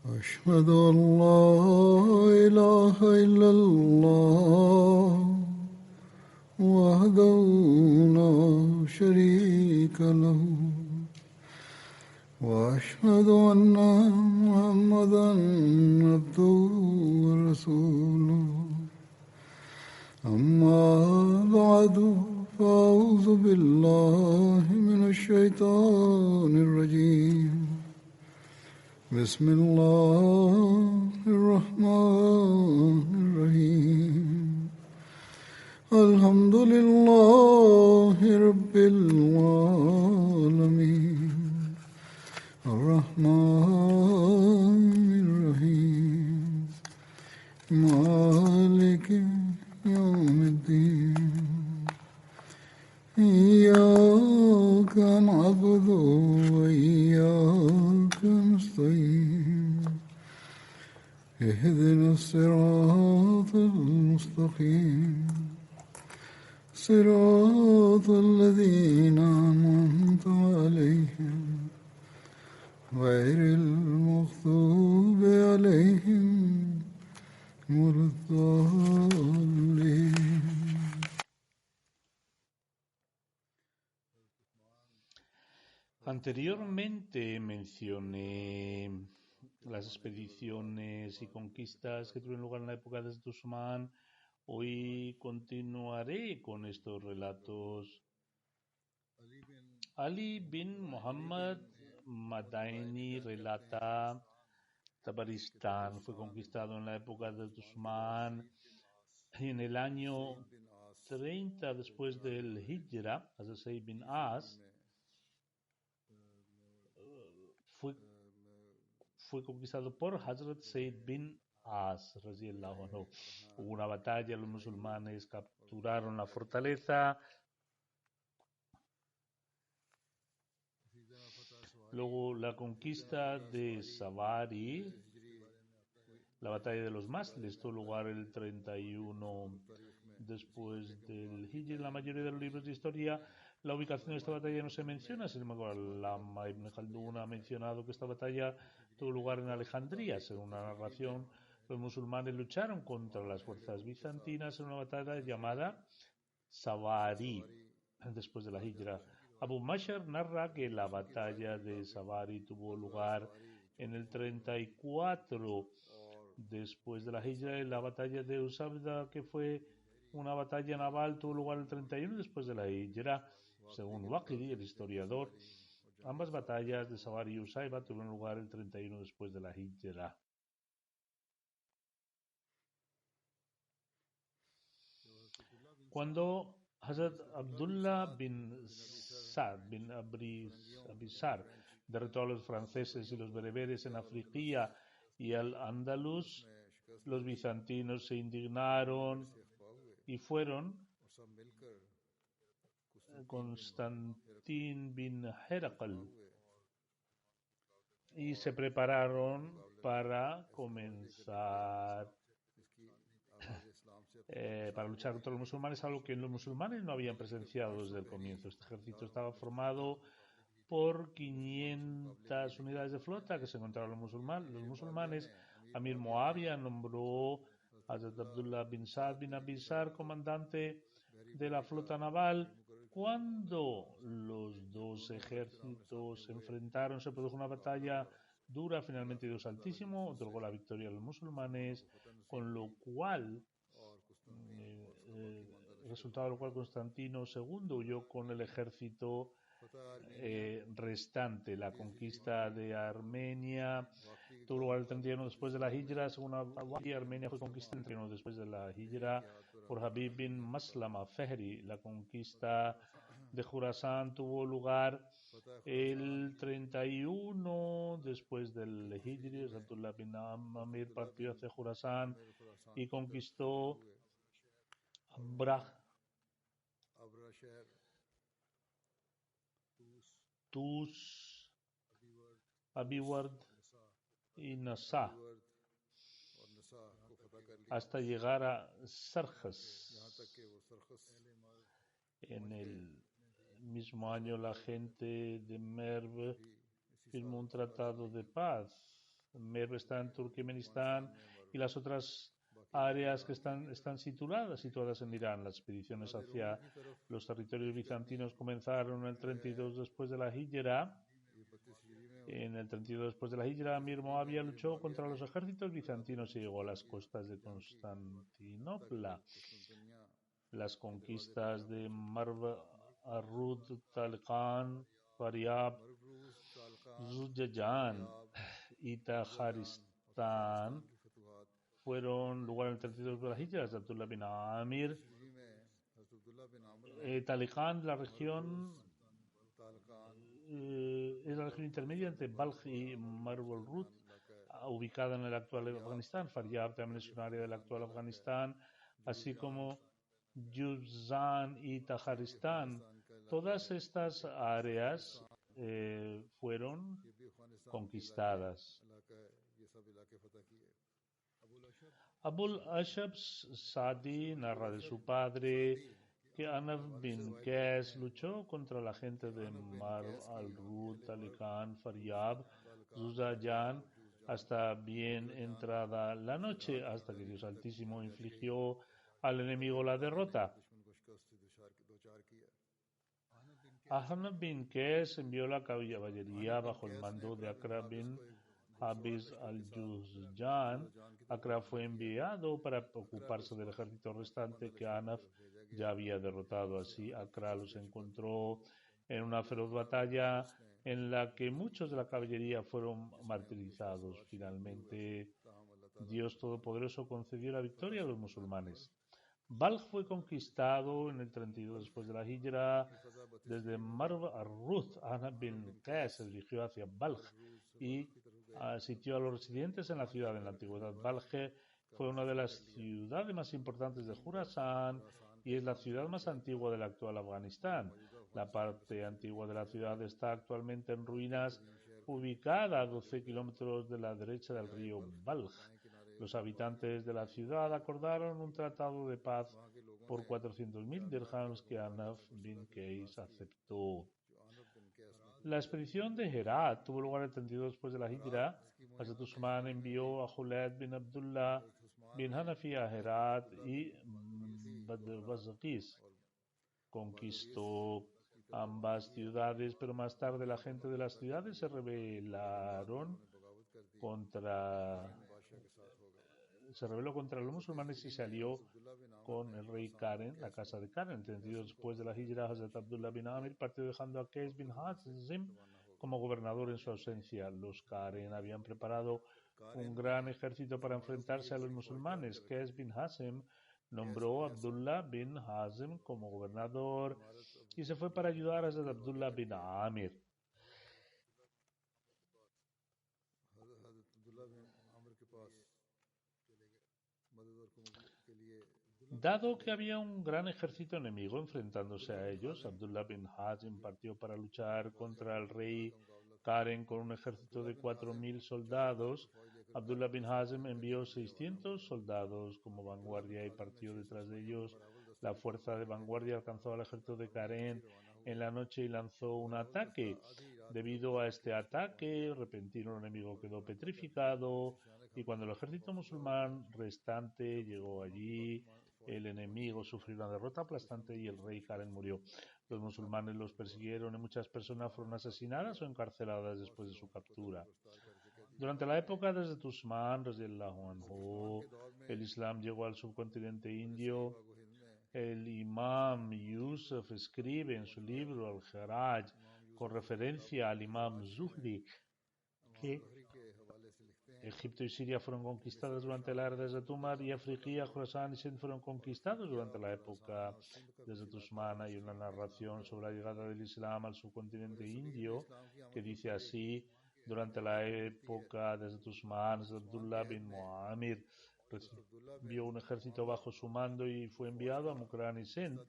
أشهد أن لا إله إلا الله وحده لا شريك له وأشهد أن محمدا عبده ورسوله أما بعد فأعوذ بالله من الشيطان الرجيم بسم الله الرحمن الرحيم الحمد لله رب العالمين الرحمن الرحيم مالك يوم الدين إياك نعبد وإياك نستعين اهدنا الصراط المستقيم صراط الذين أنعمت عليهم غير المغضوب عليهم ولا الضالين. Anteriormente mencioné las expediciones y conquistas que tuvieron lugar en la época de Usmán. Hoy continuaré con estos relatos. Ali bin Muhammad Madaini relata: Tabaristán fue conquistado en la época de Usmán y en el año 30 después del Hijra, Hazrat Said bin As fue conquistado por Hazrat Said bin As, radiyallahu anhu. Hubo una batalla, los musulmanes capturaron la fortaleza. Luego la conquista de Savari, la batalla de los mástiles, tuvo lugar el 31 después del Hijr. En la mayoría de los libros de historia la ubicación de esta batalla no se menciona. Sin embargo, Allama Ibn Khaldun ha mencionado que esta batalla tuvo lugar en Alejandría. Según una narración, los musulmanes lucharon contra las fuerzas bizantinas en una batalla llamada Savari después de la Hijra. Abu Mashar narra que la batalla de Savari tuvo lugar en el 34 después de la Hijra, y la batalla de Usabda, que fue una batalla naval, tuvo lugar el 31 después de la Hijra. Según Waqidi, el historiador, ambas batallas de Savari y Usaiba tuvieron lugar el 31 después de la Hijra. Cuando Hazrat Abdullah bin Sa'd bin Abisar derrotó a los franceses y los bereberes en Afriquía y al-Ándalus, los bizantinos se indignaron y fueron Constantin bin Herakl y se prepararon para comenzar para luchar contra los musulmanes, algo que los musulmanes no habían presenciado desde el comienzo. Este ejército estaba formado por 500 unidades de flota que se encontraban los musulmanes. Amir Muawiyah nombró a Hazrat Abdullah bin Sa'd bin Abisar comandante de la flota naval. Cuando los dos ejércitos se enfrentaron, se produjo una batalla dura. Finalmente Dios Altísimo otorgó la victoria a los musulmanes, con lo cual resultado de lo cual Constantino II huyó con el ejército restante. La conquista de Armenia tuvo lugar el 31 después de la Hijra. Según Armenia fue conquistada el 31 después de la Hijra por Habib bin Maslama Fehri. La conquista de Khurasán tuvo lugar el 31 después del Hijri. Abdullah bin Amir partió hacia Khurasán y conquistó Tus, Abiward y Nasa hasta llegar a Sarjas. En el mismo año la gente de Merv firmó un tratado de paz Merv está en Turkmenistán y las otras áreas que están situadas en Irán. Las expediciones hacia los territorios bizantinos comenzaron en el 32 después de la Hijra. En el 32 después de la Hijra, Amir Moavia luchó contra los ejércitos bizantinos y llegó a las costas de Constantinopla. Las conquistas de Marv Arrud, Talqan, Faryab, Zujajan y Tajaristán fueron lugar en el 32 de la Hijra de Abdullah bin Amir. Talqan, la región es la región intermedia entre Balj y Marv al-Rud, ubicada en el actual Afganistán. Faryab también es un área del actual Afganistán, así como Juzan y Tajaristán. Todas estas áreas fueron conquistadas. Abul Ashab Sadi narra de su padre que Anaf bin Qais luchó contra la gente de Marv al-Rud, Taliqan, Faryab, Zuzajan hasta bien entrada la noche, hasta que Dios Altísimo infligió al enemigo la derrota. Ahnaf bin Qais envió la caballería bajo el mando de Akra bin Habiz al-Juzjan. Akra fue enviado para ocuparse del ejército restante que Ahnaf ya había derrotado. Así, Akra los encontró en una feroz batalla en la que muchos de la caballería fueron martirizados. Finalmente, Dios Todopoderoso concedió la victoria a los musulmanes. Balj fue conquistado en el 32 después de la Hijra. Desde Marv al-Rud, Ahnaf bin Qais se dirigió hacia Balj y sitió a los residentes en la ciudad. En la antigüedad, Balj fue una de las ciudades más importantes de Jurasán y es la ciudad más antigua del actual Afganistán. La parte antigua de la ciudad está actualmente en ruinas, ubicada a 12 kilómetros de la derecha del río Balj. Los habitantes de la ciudad acordaron un tratado de paz por 400.000 dirhams que Ahnaf bin Qais aceptó. La expedición de Herat tuvo lugar el 32 después de la Hijra. Hazrat Usman envió a Khulaid bin Abdullah bin Hanafi a Herat y Bazaqis. Conquistó ambas ciudades, pero más tarde la gente de las ciudades se rebeló contra los musulmanes y se alió con el rey Karen, la casa de Karen. El 32 después de la Hijra, Hazrat Abdullah bin Amir partió dejando a Qais bin Hazim como gobernador en su ausencia. Los Karen habían preparado un gran ejército para enfrentarse a los musulmanes. Qais bin Hazim nombró a Abdullah bin Hazim como gobernador y se fue para ayudar a Hazrat Abdullah bin Amir. Dado que había un gran ejército enemigo enfrentándose a ellos, Abdullah bin Hazim partió para luchar contra el rey Karen con un ejército de 4.000 soldados. Abdullah bin Hazim envió 600 soldados como vanguardia y partió detrás de ellos. La fuerza de vanguardia alcanzó al ejército de Karen en la noche y lanzó un ataque. Debido a este ataque repentino, el enemigo quedó petrificado y cuando el ejército musulmán restante llegó allí, el enemigo sufrió una derrota aplastante y el rey Karen murió. Los musulmanes los persiguieron y muchas personas fueron asesinadas o encarceladas después de su captura. Durante la época de Usman, el Islam llegó al subcontinente indio. El imam Yusuf escribe en su libro Al-Kharaj, con referencia al imam Zuhri, que Egipto y Siria fueron conquistadas durante la era de Umar y Afriquía, Jorasán y Sindh fueron conquistados durante la época de Usman. Hay una narración sobre la llegada del Islam al subcontinente indio que dice así: durante la época de Usman, Abdullah bin Muamir recibió un ejército bajo su mando y fue enviado a Mukran y Sindh,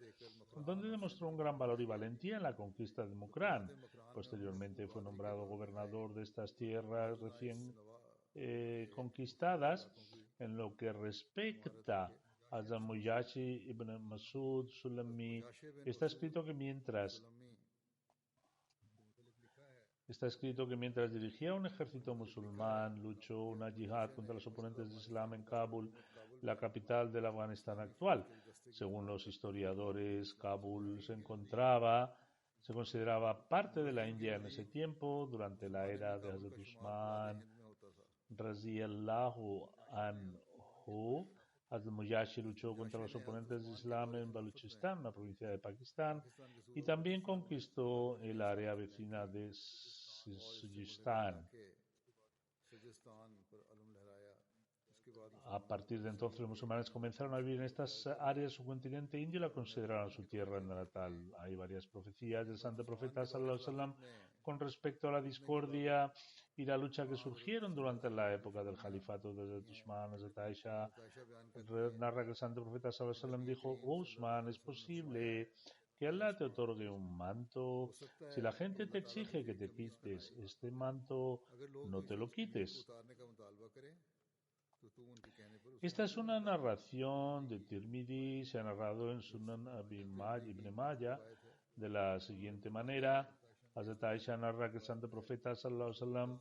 donde demostró un gran valor y valentía en la conquista de Mukran. Posteriormente fue nombrado gobernador de estas tierras recién conquistadas. En lo que respecta a Zamuyashi ibn Masud Sulami, está escrito que mientras Está escrito que mientras dirigía un ejército musulmán, luchó una yihad contra los oponentes del Islam en Kabul, la capital del Afganistán actual. Según los historiadores, Kabul se consideraba parte de la India en ese tiempo, durante la era de Hazrat Usman, Raziyallahu anhu. Hazrat Mujashi luchó contra los oponentes del Islam en Baluchistán, una provincia de Pakistán, y también conquistó el área vecina de Sijistán. A partir de entonces, los musulmanes comenzaron a vivir en estas áreas de su continente indio y la consideraron su tierra natal. Hay varias profecías del santo profeta sallallahu alaihi wasallam con respecto a la discordia y la lucha que surgieron durante la época del califato de Usman. Aisha narra que el santo profeta sallallahu alaihi wasallam dijo: "Oh Usman, es posible que Allah te otorgue un manto. Si la gente te exige que te quites este manto, no te lo quites". Esta es una narración de Tirmidhi, se ha narrado en Sunan Ibn Majah de la siguiente manera. Hazrat Aisha narra que el santo profeta sallallahu alaihi wasallam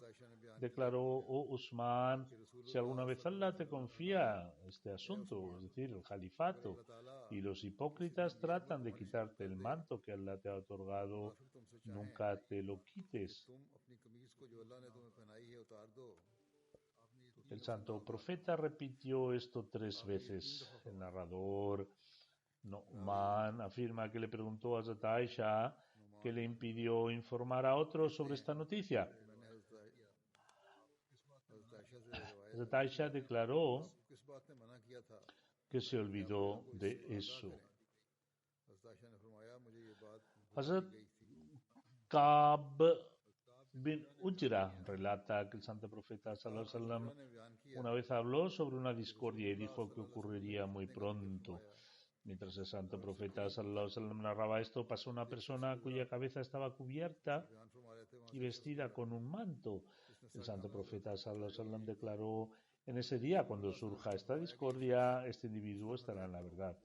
declaró: "Oh Usman, si alguna vez Allah te confía este asunto, es decir, el califato, y los hipócritas tratan de quitarte el manto que Allah te ha otorgado, nunca te lo quites". El santo profeta repitió esto 3 veces. El narrador Nu'man afirma que le preguntó a Hazrat Aisha qué le impidió informar a otros sobre esta noticia. Hazrat Aisha declaró que se olvidó de eso. Hazrat Ka'b bin Ujra relata que el santo profeta sallallahu alaihi wasallam una vez habló sobre una discordia y dijo que ocurriría muy pronto. Mientras el santo profeta sallallahu alaihi wasallam narraba esto, pasó una persona cuya cabeza estaba cubierta y vestida con un manto. El santo profeta sallallahu alaihi wasallam declaró: "En ese día, cuando surja esta discordia, este individuo estará en la verdad".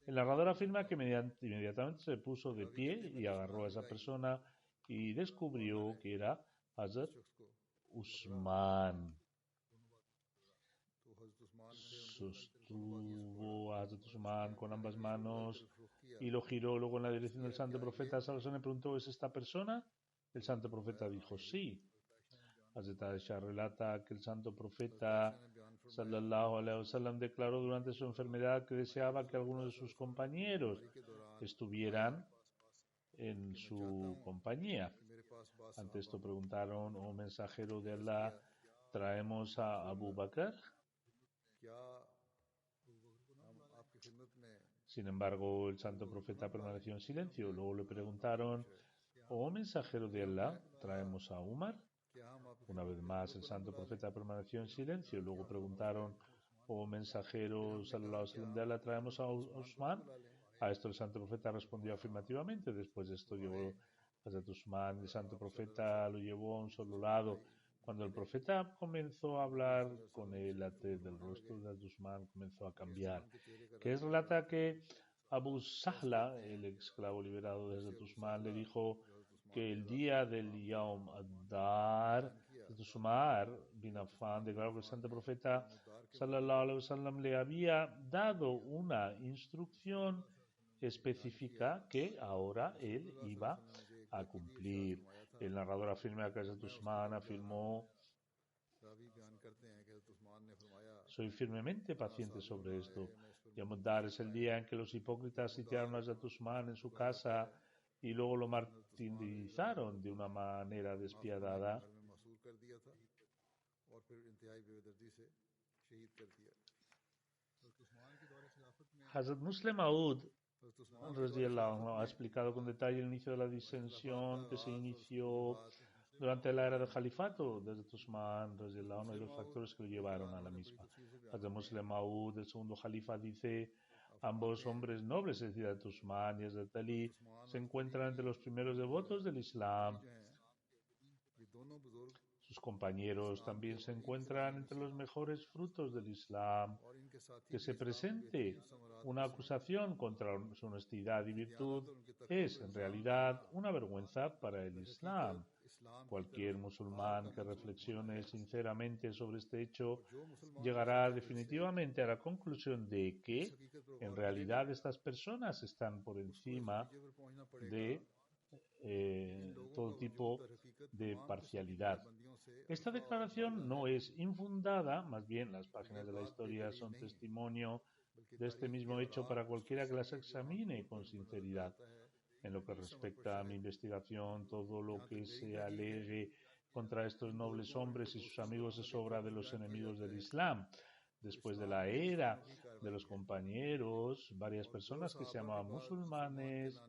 El narrador afirma que inmediatamente se puso de pie y agarró a esa persona y descubrió que era Hazrat Usman. Sostuvo a Hazrat Usman con ambas manos y lo giró luego en la dirección del santo profeta sallallahu alaihi wasallam. Le preguntó: "¿Es esta persona?". El santo profeta dijo: "Sí". Hazrat Aisha relata que el santo profeta sallallahu alaihi wasallam declaró durante su enfermedad que deseaba que algunos de sus compañeros estuvieran en su compañía. Ante esto preguntaron: "Oh mensajero de Allah, ¿traemos a Abu Bakr?". Sin embargo, el santo profeta permaneció en silencio. Luego le preguntaron: "Oh mensajero de Allah, ¿traemos a Umar?". Una vez más, el santo profeta permaneció en silencio. Luego preguntaron: "Oh mensajero sallallahu alaihi wasallam de Allah, ¿traemos a Usman?". A esto el santo profeta respondió afirmativamente. Después de esto llevó a Hazrat Usman. El santo profeta lo llevó a un solo lado. Cuando el profeta comenzó a hablar con él, la tez del rostro de Hazrat Usman comenzó a cambiar. Que relata que Abu Sahla, el esclavo liberado de Hazrat Usman, le dijo que el día del Yawm ad-Dar, Hazrat Usman bin Affan declaró que el santo profeta sallallahu alaihi wasallam le había dado una instrucción específica que ahora él iba a cumplir. El narrador afirma que Hazrat Usman afirmó: "Soy firmemente paciente sobre esto. Yawm ad-Dar es el día en que los hipócritas sitiaron a Hazrat Usman en su casa y luego lo martirizaron de una manera despiadada". Hazrat Muslim Maud ha explicado con detalle el inicio de la disensión que se inició durante la era del califato de Hazrat Usman y los factores que lo llevaron a la misma. Hazrat Muslim Maud, el segundo califa, dice: "Ambos hombres nobles, es decir, Hazrat Usman y Hazrat Ali, se encuentran entre los primeros devotos del Islam. Sus compañeros también se encuentran entre los mejores frutos del Islam. Que se presente una acusación contra su honestidad y virtud es, en realidad, una vergüenza para el Islam". Cualquier musulmán que reflexione sinceramente sobre este hecho llegará definitivamente a la conclusión de que en realidad estas personas están por encima de todo tipo de parcialidad. Esta declaración no es infundada, más bien las páginas de la historia son testimonio de este mismo hecho para cualquiera que las examine con sinceridad. En lo que respecta a mi investigación, todo lo que se alegue contra estos nobles hombres y sus amigos es obra de los enemigos del Islam. Después de la era de los compañeros, varias personas que se llamaban musulmanes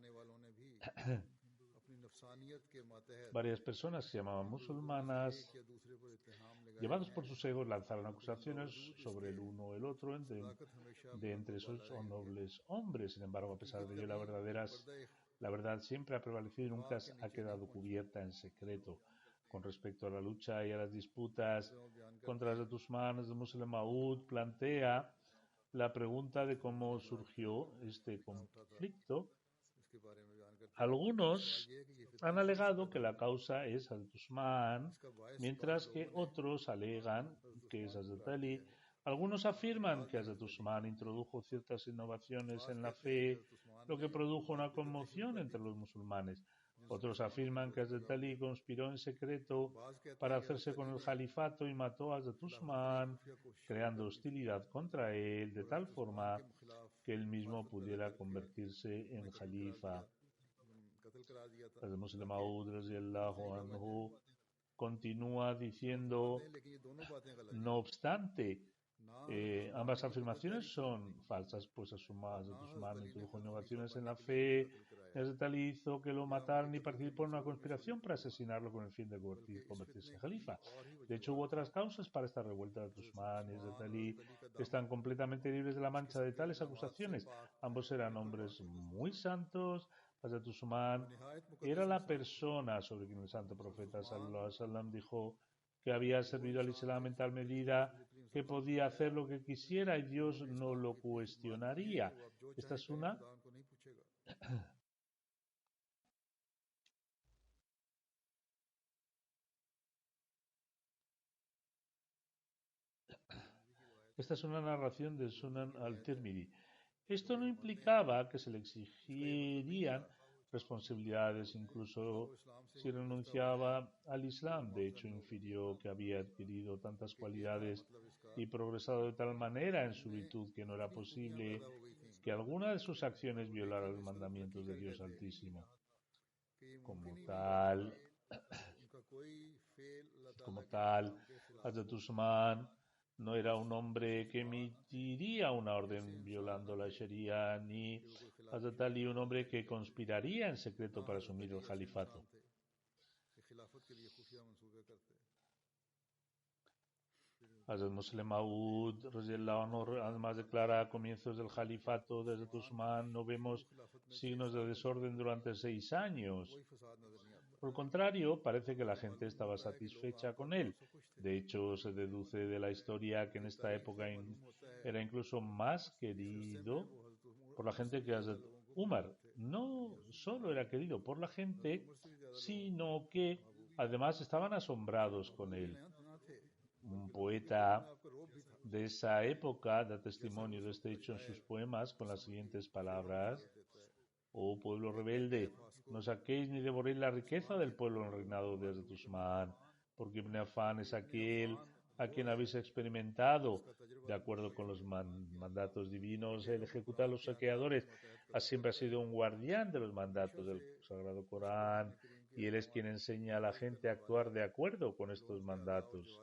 musulmanas, llevados por sus egos, lanzaron acusaciones sobre el uno o el otro de entre esos nobles hombres. Sin embargo, a pesar de ello, la verdad siempre ha prevalecido y nunca ha quedado cubierta en secreto. Con respecto a la lucha y a las disputas contra Hazrat Usman, Hazrat Musleh Maud plantea la pregunta de cómo surgió este conflicto. Algunos han alegado que la causa es Hazrat Usman, mientras que otros alegan que es Hazrat Ali. Algunos afirman que Hazrat Usman introdujo ciertas innovaciones en la fe, lo que produjo una conmoción entre los musulmanes. Otros afirman que Hazrat Ali conspiró en secreto para hacerse con el califato y mató a Hazrat Usman, creando hostilidad contra él de tal forma que él mismo pudiera convertirse en califa. Hazrat Musleh Maud radiyallahu anhu continúa diciendo, no obstante, ambas afirmaciones son falsas, pues Hazrat Usman introdujo innovaciones en la fe, Hazrat Ali hizo que lo mataran y participó en una conspiración para asesinarlo con el fin de convertirse en califa. De hecho, hubo otras causas para esta revuelta de Hazrat Usman y Hazrat Ali que están completamente libres de la mancha de tales acusaciones. Ambos eran hombres muy santos. Hazrat Usman era la persona sobre quien el santo profeta sallallahu alaihi wasallam dijo que había servido al Islam en tal medida que podía hacer lo que quisiera y Dios no lo cuestionaría. Esta es una narración del Sunan al-Tirmidhi. Esto no implicaba que se le exigirían responsabilidades, incluso si renunciaba al Islam. De hecho, infirió que había adquirido tantas cualidades y progresado de tal manera en su virtud que no era posible que alguna de sus acciones violara los mandamientos de Dios Altísimo. Como tal, Hazrat Usman no era un hombre que emitiría una orden violando la Sharia, ni Hazrat Ali un hombre que conspiraría en secreto para asumir el califato. Hazrat Musleh Maud, además declara a comienzos del califato de Hazrat Usman, no vemos signos de desorden durante 6 años. Por el contrario, parece que la gente estaba satisfecha con él. De hecho, se deduce de la historia que en esta época era incluso más querido por la gente que Hazrat Umar. No solo era querido por la gente, sino que además estaban asombrados con él. Un poeta de esa época da testimonio de este hecho en sus poemas con las siguientes palabras: oh pueblo rebelde, no saquéis ni devoréis la riqueza del pueblo en el reinado de Hazrat Usman, porque Ibn Affan es aquel a quien habéis experimentado. De acuerdo con los mandatos divinos, él ejecuta a los saqueadores. Siempre ha sido un guardián de los mandatos del Sagrado Corán y él es quien enseña a la gente a actuar de acuerdo con estos mandatos.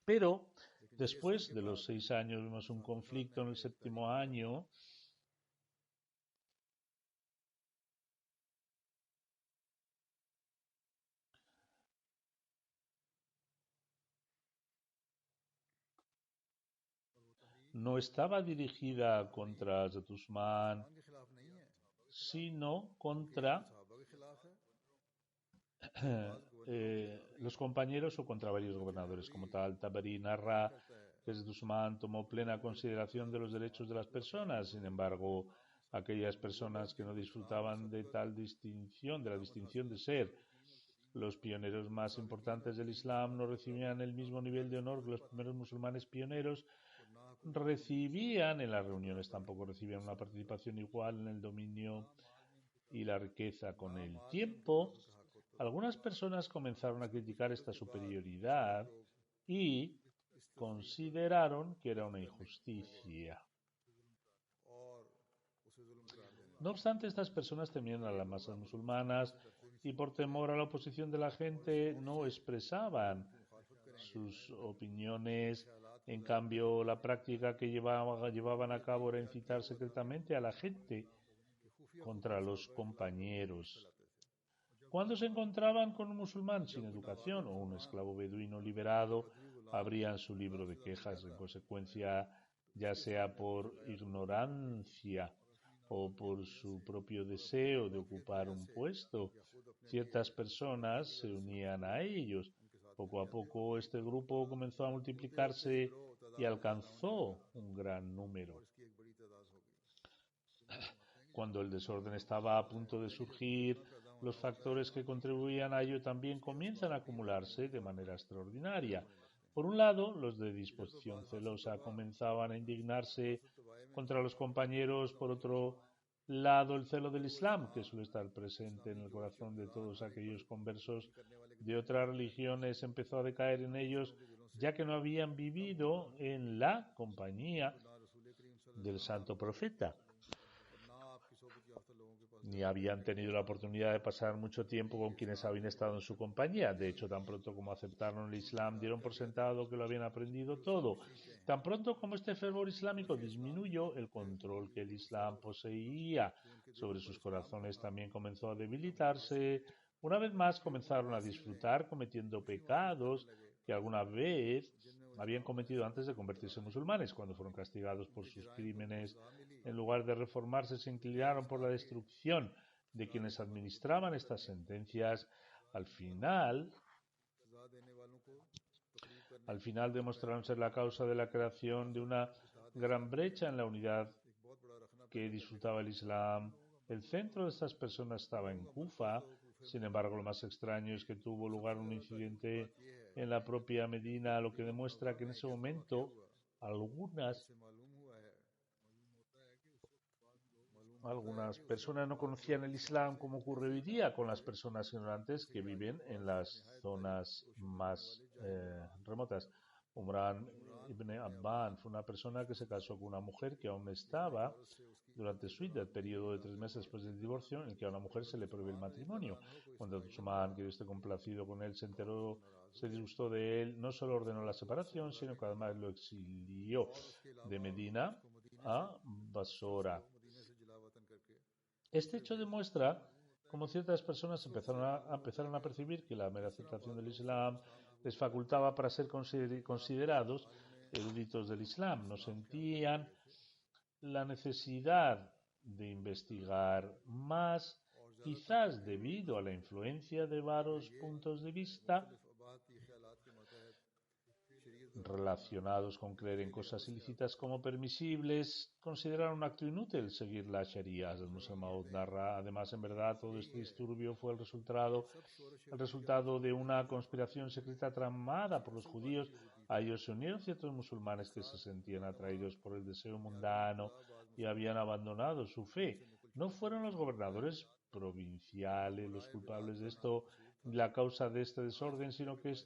Pero después de los 6 años vimos un conflicto en el 7º año. No estaba dirigida contra Hazrat Usman, sino contra los compañeros o contra varios gobernadores. Como tal, Tabari narra que Hazrat Usman tomó plena consideración de los derechos de las personas. Sin embargo, aquellas personas que no disfrutaban de tal distinción, de la distinción de ser los pioneros más importantes del Islam, no recibían el mismo nivel de honor que los primeros musulmanes pioneros recibían en las reuniones, tampoco recibían una participación igual en el dominio y la riqueza. Con el tiempo, algunas personas comenzaron a criticar esta superioridad y consideraron que era una injusticia. No obstante, estas personas temían a las masas musulmanas y por temor a la oposición de la gente no expresaban sus opiniones. En cambio, la práctica que llevaban a cabo era incitar secretamente a la gente contra los compañeros. Cuando se encontraban con un musulmán sin educación o un esclavo beduino liberado, abrían su libro de quejas. En consecuencia, ya sea por ignorancia o por su propio deseo de ocupar un puesto, ciertas personas se unían a ellos. Poco a poco este grupo comenzó a multiplicarse y alcanzó un gran número. Cuando el desorden estaba a punto de surgir, los factores que contribuían a ello también comienzan a acumularse de manera extraordinaria. Por un lado, los de disposición celosa comenzaban a indignarse contra los compañeros. Por otro lado, el celo del Islam, que suele estar presente en el corazón de todos aquellos conversos de otras religiones, empezó a decaer en ellos, ya que no habían vivido en la compañía del santo profeta, ni habían tenido la oportunidad de pasar mucho tiempo con quienes habían estado en su compañía. De hecho, tan pronto como aceptaron el Islam, dieron por sentado que lo habían aprendido todo. Tan pronto como este fervor islámico disminuyó, el control que el Islam poseía sobre sus corazones también comenzó a debilitarse. Una vez más comenzaron a disfrutar cometiendo pecados que alguna vez habían cometido antes de convertirse en musulmanes. Cuando fueron castigados por sus crímenes, en lugar de reformarse, se inclinaron por la destrucción de quienes administraban estas sentencias. Al final demostraron ser la causa de la creación de una gran brecha en la unidad que disfrutaba el Islam. El centro de estas personas estaba en Kufa. Sin embargo, lo más extraño es que tuvo lugar un incidente en la propia Medina, lo que demuestra que en ese momento algunas personas no conocían el Islam, como ocurre hoy día con las personas ignorantes que viven en las zonas más remotas. Umran ibn Abban fue una persona que se casó con una mujer que aún estaba durante su idda, el periodo de 3 meses después del divorcio, en el que a una mujer se le prohíbe el matrimonio. Cuando Usman, que esté complacido con él, se disgustó de él, no solo ordenó la separación, sino que además lo exilió de Medina a Basora. Este hecho demuestra cómo ciertas personas empezaron a percibir que la mera aceptación del Islam les facultaba para ser considerados eruditos del Islam. No sentían la necesidad de investigar más, quizás debido a la influencia de varios puntos de vista relacionados con creer en cosas ilícitas como permisibles. Consideraron un acto inútil seguir la Sharia. Al-Muslim Maud narra, además, en verdad, todo este disturbio fue el resultado de una conspiración secreta tramada por los judíos. A ellos se unieron ciertos musulmanes que se sentían atraídos por el deseo mundano y habían abandonado su fe. No fueron los gobernadores provinciales los culpables de esto, la causa de este desorden, sino que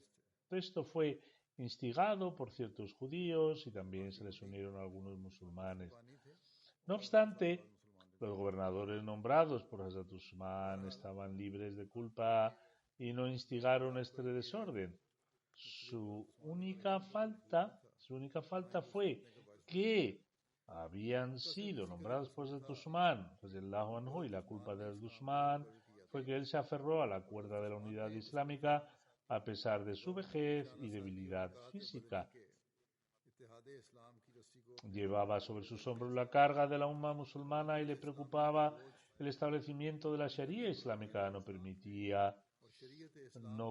esto fue instigado por ciertos judíos y también se les unieron algunos musulmanes. No obstante, los gobernadores nombrados por Hazrat Usman estaban libres de culpa y no instigaron este desorden. Su única falta fue que habían sido nombrados por Hazrat Usman, y la culpa de Hazrat Usman fue que él se aferró a la cuerda de la unidad islámica a pesar de su vejez y debilidad física. Llevaba sobre sus hombros la carga de la umma musulmana y le preocupaba el establecimiento de la Sharia islámica. No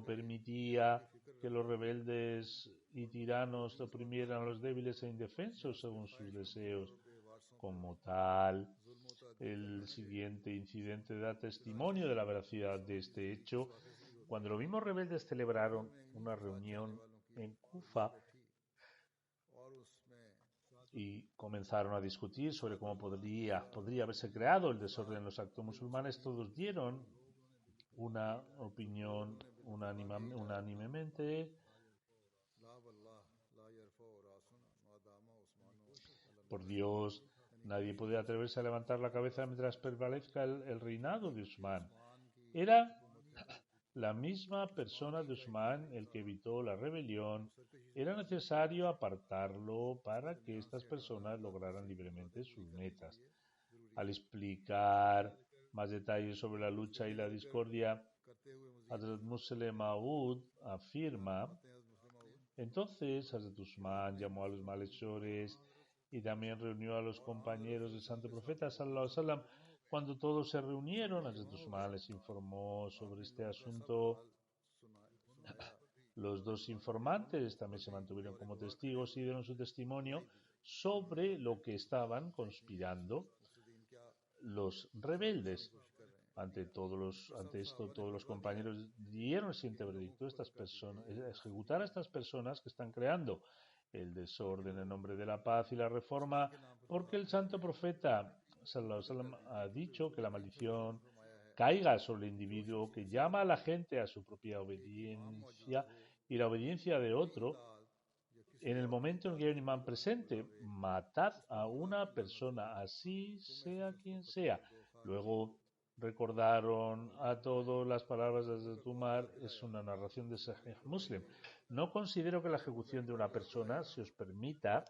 permitía que los rebeldes y tiranos oprimieran a los débiles e indefensos según sus deseos. Como tal, El siguiente incidente da testimonio de la veracidad de este hecho. Cuando los mismos rebeldes celebraron una reunión en Kufa y comenzaron a discutir sobre cómo podría haberse creado el desorden en los actos musulmanes, todos dieron una opinión unánimemente. Por Dios, nadie puede atreverse a levantar la cabeza mientras prevalezca el reinado de Usman. Era la misma persona de Usman el que evitó la rebelión. Era necesario apartarlo para que estas personas lograran libremente sus metas. Al explicar más detalles sobre la lucha y la discordia, Hazrat Musleh Maud afirma: entonces Hazrat Usman llamó a los malhechores y también reunió a los compañeros del santo profeta sallallahu alaihi wasallam. Cuando todos se reunieron, Hazrat Usman les informó sobre este asunto. Los dos informantes también se mantuvieron como testigos y dieron su testimonio sobre lo que estaban conspirando los rebeldes. Ante esto, todos los compañeros dieron el siguiente veredicto: ejecutar a estas personas que están creando el desorden en nombre de la paz y la reforma, porque el santo profeta sallallahu alaihi wasallam ha dicho que la maldición caiga sobre el individuo que llama a la gente a su propia obediencia y la obediencia de otro. En el momento en que hay un imán presente, matad a una persona, así sea quien sea. Luego recordaron a todos las palabras de Hazrat Umar. Es una narración de Sahih Muslim. No considero que la ejecución de una persona se os permita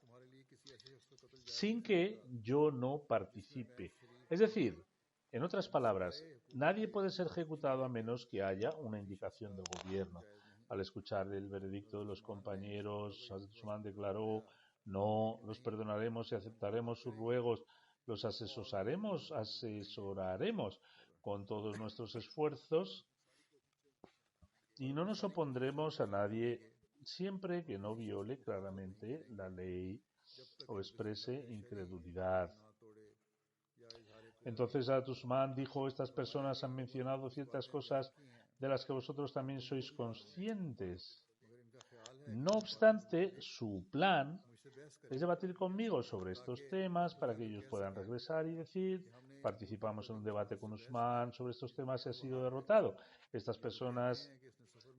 sin que yo no participe. Es decir, en otras palabras, nadie puede ser ejecutado a menos que haya una indicación del gobierno. Al escuchar el veredicto de los compañeros, Hazrat Usman declaró: no, los perdonaremos y aceptaremos sus ruegos, los asesoraremos con todos nuestros esfuerzos y no nos opondremos a nadie siempre que no viole claramente la ley o exprese incredulidad. Entonces Hazrat Usman dijo: estas personas han mencionado ciertas cosas de las que vosotros también sois conscientes. No obstante, su plan es debatir conmigo sobre estos temas para que ellos puedan regresar y decir: participamos en un debate con Usman sobre estos temas y ha sido derrotado. Estas personas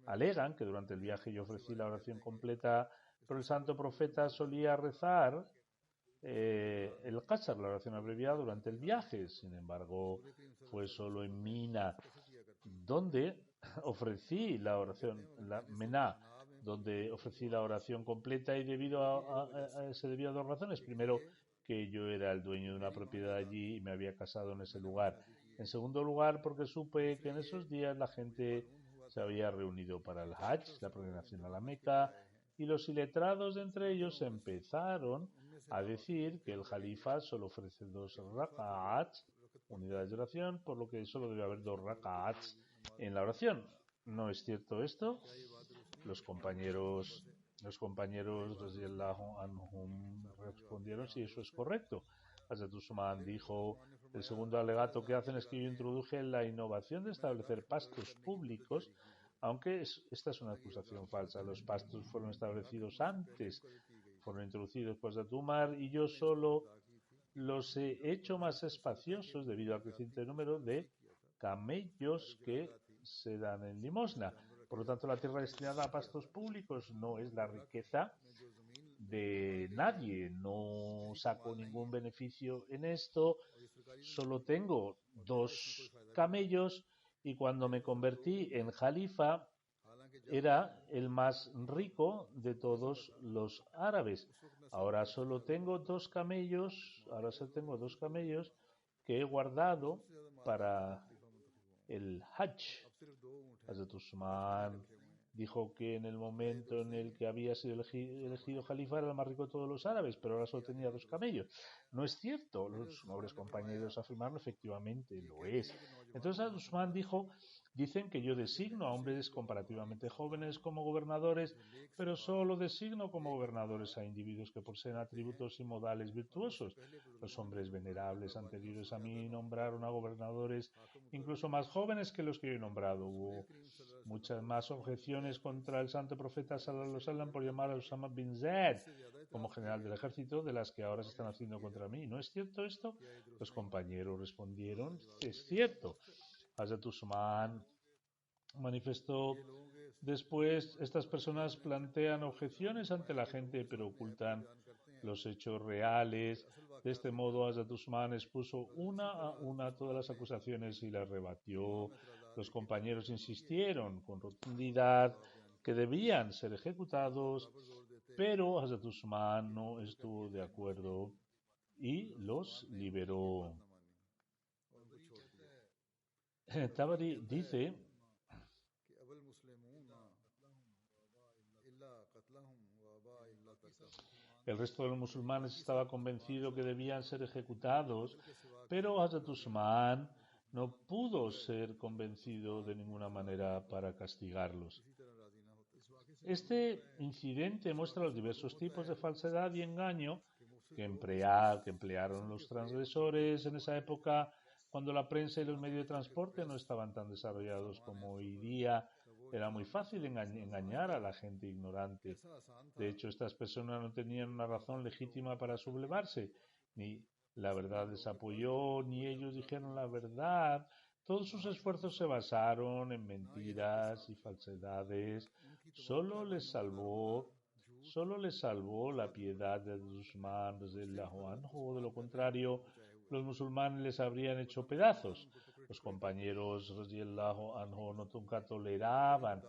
alegan que durante el viaje yo ofrecí la oración completa, pero el santo profeta solía rezar el Qasr, la oración abreviada, durante el viaje. Sin embargo, fue solo en Mina donde ofrecí la oración, la Mená, donde ofrecí la oración completa, y se debió a dos razones. Primero, que yo era el dueño de una propiedad allí y me había casado en ese lugar. En segundo lugar, porque supe que en esos días la gente se había reunido para el Hajj, la peregrinación a la Meca, y los iletrados de entre ellos empezaron a decir que el Jalifa solo ofrece 2 raka'ats, unidades de oración, por lo que solo debe haber 2 raka'ats en la oración. ¿No es cierto esto? Los compañeros radiyallahu anhum respondieron: sí, eso es correcto. Hazrat Usman dijo: el segundo alegato que hacen es que yo introduje la innovación de establecer pastos públicos, aunque esta es una acusación falsa. Los pastos fueron establecidos antes, fueron introducidos por Hazrat Umar, y yo solo los he hecho más espaciosos debido al creciente número de camellos que se dan en limosna. Por lo tanto, la tierra destinada a pastos públicos no es la riqueza de nadie. No saco ningún beneficio en esto. Solo tengo 2 camellos, y cuando me convertí en Jalifa era el más rico de todos los árabes. Ahora solo tengo 2 camellos. Que he guardado para el Hajj. Hazrat Usman dijo que en el momento en el que había sido elegido Jalifa era el más rico de todos los árabes, pero ahora solo tenía 2 camellos. No es cierto. Los nobles compañeros afirmaron: efectivamente lo es. Entonces Hazrat Usman dijo: Dicen que yo designo a hombres comparativamente jóvenes como gobernadores, pero solo designo como gobernadores a individuos que poseen atributos y modales virtuosos. Los hombres venerables anteriores a mí nombraron a gobernadores incluso más jóvenes que los que yo he nombrado. Hubo muchas más objeciones contra el santo profeta Sallallahu Alaihi Wasallam por llamar a Usama bin Zaid como general del ejército de las que ahora se están haciendo contra mí. ¿No es cierto esto? Los compañeros respondieron, es cierto. Hazrat Usman manifestó después, estas personas plantean objeciones ante la gente, pero ocultan los hechos reales. De este modo, Hazrat Usman expuso una a una todas las acusaciones y las rebatió. Los compañeros insistieron con rotundidad que debían ser ejecutados, pero Hazrat Usman no estuvo de acuerdo y los liberó. Tabari dice el resto de los musulmanes estaba convencido que debían ser ejecutados, pero Hazrat Usman no pudo ser convencido de ninguna manera para castigarlos. Este incidente muestra los diversos tipos de falsedad y engaño que emplearon los transgresores en esa época, cuando la prensa y los medios de transporte no estaban tan desarrollados como hoy día. Era muy fácil engañar a la gente ignorante. De hecho, estas personas no tenían una razón legítima para sublevarse, ni la verdad les apoyó, ni ellos dijeron la verdad. Todos sus esfuerzos se basaron en mentiras y falsedades. Solo les salvó la piedad de Usman radhiyallahu anhu. De lo contrario, los musulmanes les habrían hecho pedazos. Los compañeros radhiyallahu anhu nunca toleraban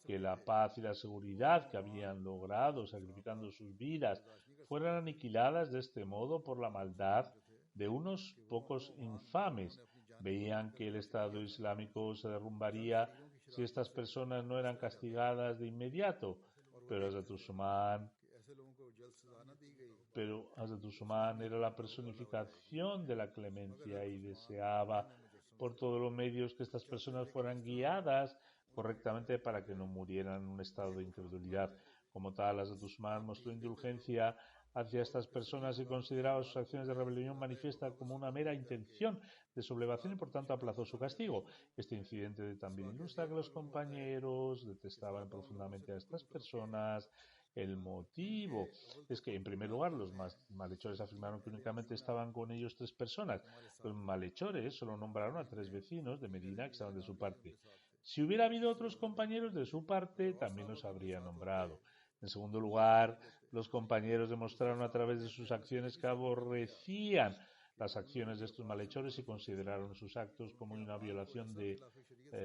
que la paz y la seguridad que habían logrado sacrificando sus vidas fueran aniquiladas de este modo por la maldad de unos pocos infames. Veían que el Estado Islámico se derrumbaría si estas personas no eran castigadas de inmediato, pero Hazrat Usman era la personificación de la clemencia y deseaba por todos los medios que estas personas fueran guiadas correctamente para que no murieran en un estado de incredulidad. Como tal, Hazrat Usman mostró indulgencia hacia estas personas y consideraba sus acciones de rebelión manifiestas como una mera intención de sublevación y por tanto aplazó su castigo. Este incidente también ilustra que los compañeros detestaban profundamente a estas personas. El motivo es que, en primer lugar, los malhechores afirmaron que únicamente estaban con ellos 3 personas. Los malhechores solo nombraron a 3 vecinos de Medina que estaban de su parte. Si hubiera habido otros compañeros de su parte, también los habría nombrado. En segundo lugar, los compañeros demostraron a través de sus acciones que aborrecían las acciones de estos malhechores y consideraron sus actos como una violación de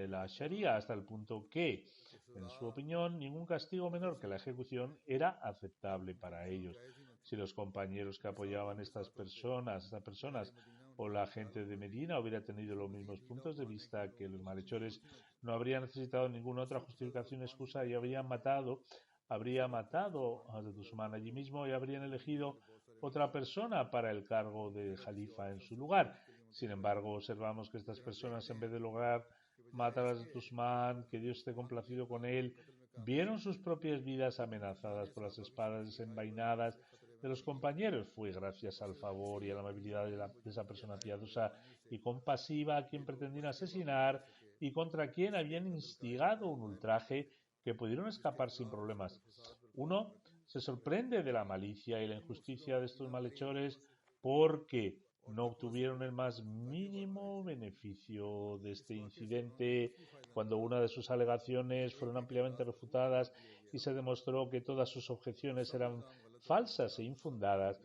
la Sharia, hasta el punto que, en su opinión, ningún castigo menor que la ejecución era aceptable para ellos. Si los compañeros que apoyaban estas personas o la gente de Medina hubiera tenido los mismos puntos de vista que los malhechores, no habría necesitado ninguna otra justificación, excusa y habría matado a Hazrat Usman allí mismo y habrían elegido otra persona para el cargo de Jalifa en su lugar. Sin embargo, observamos que estas personas, en vez de lograr matar a Hazrat Usman, que Dios esté complacido con él, vieron sus propias vidas amenazadas por las espadas desenvainadas de los compañeros. Fue gracias al favor y a la amabilidad de esa persona piadosa y compasiva a quien pretendían asesinar y contra quien habían instigado un ultraje que pudieron escapar sin problemas. Uno se sorprende de la malicia y la injusticia de estos malhechores porque no obtuvieron el más mínimo beneficio de este incidente cuando una de sus alegaciones fueron ampliamente refutadas y se demostró que todas sus objeciones eran falsas e infundadas.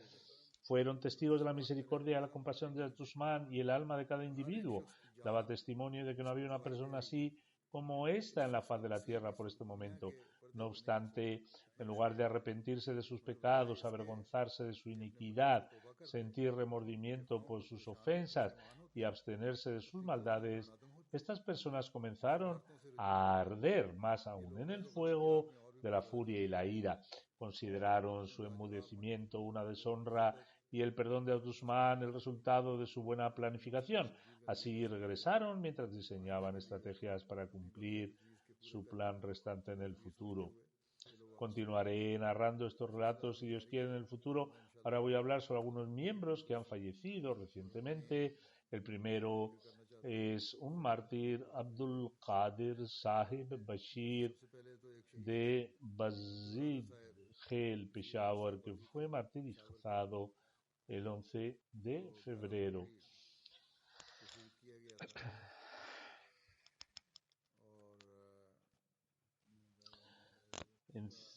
Fueron testigos de la misericordia y la compasión de Usman y el alma de cada individuo daba testimonio de que no había una persona así como esta en la faz de la tierra por este momento. No obstante, en lugar de arrepentirse de sus pecados, avergonzarse de su iniquidad, sentir remordimiento por sus ofensas y abstenerse de sus maldades, estas personas comenzaron a arder más aún en el fuego de la furia y la ira. Consideraron su enmudecimiento una deshonra y el perdón de Usman el resultado de su buena planificación. Así regresaron mientras diseñaban estrategias para cumplir su plan restante en el futuro. Continuaré narrando estos relatos si Dios quiere en el futuro. Ahora voy a hablar sobre algunos miembros que han fallecido recientemente. El primero es un mártir, Abdul Qadir Sahib Bashir de Bazid Khel, Peshawar, que fue martirizado el 11 de febrero.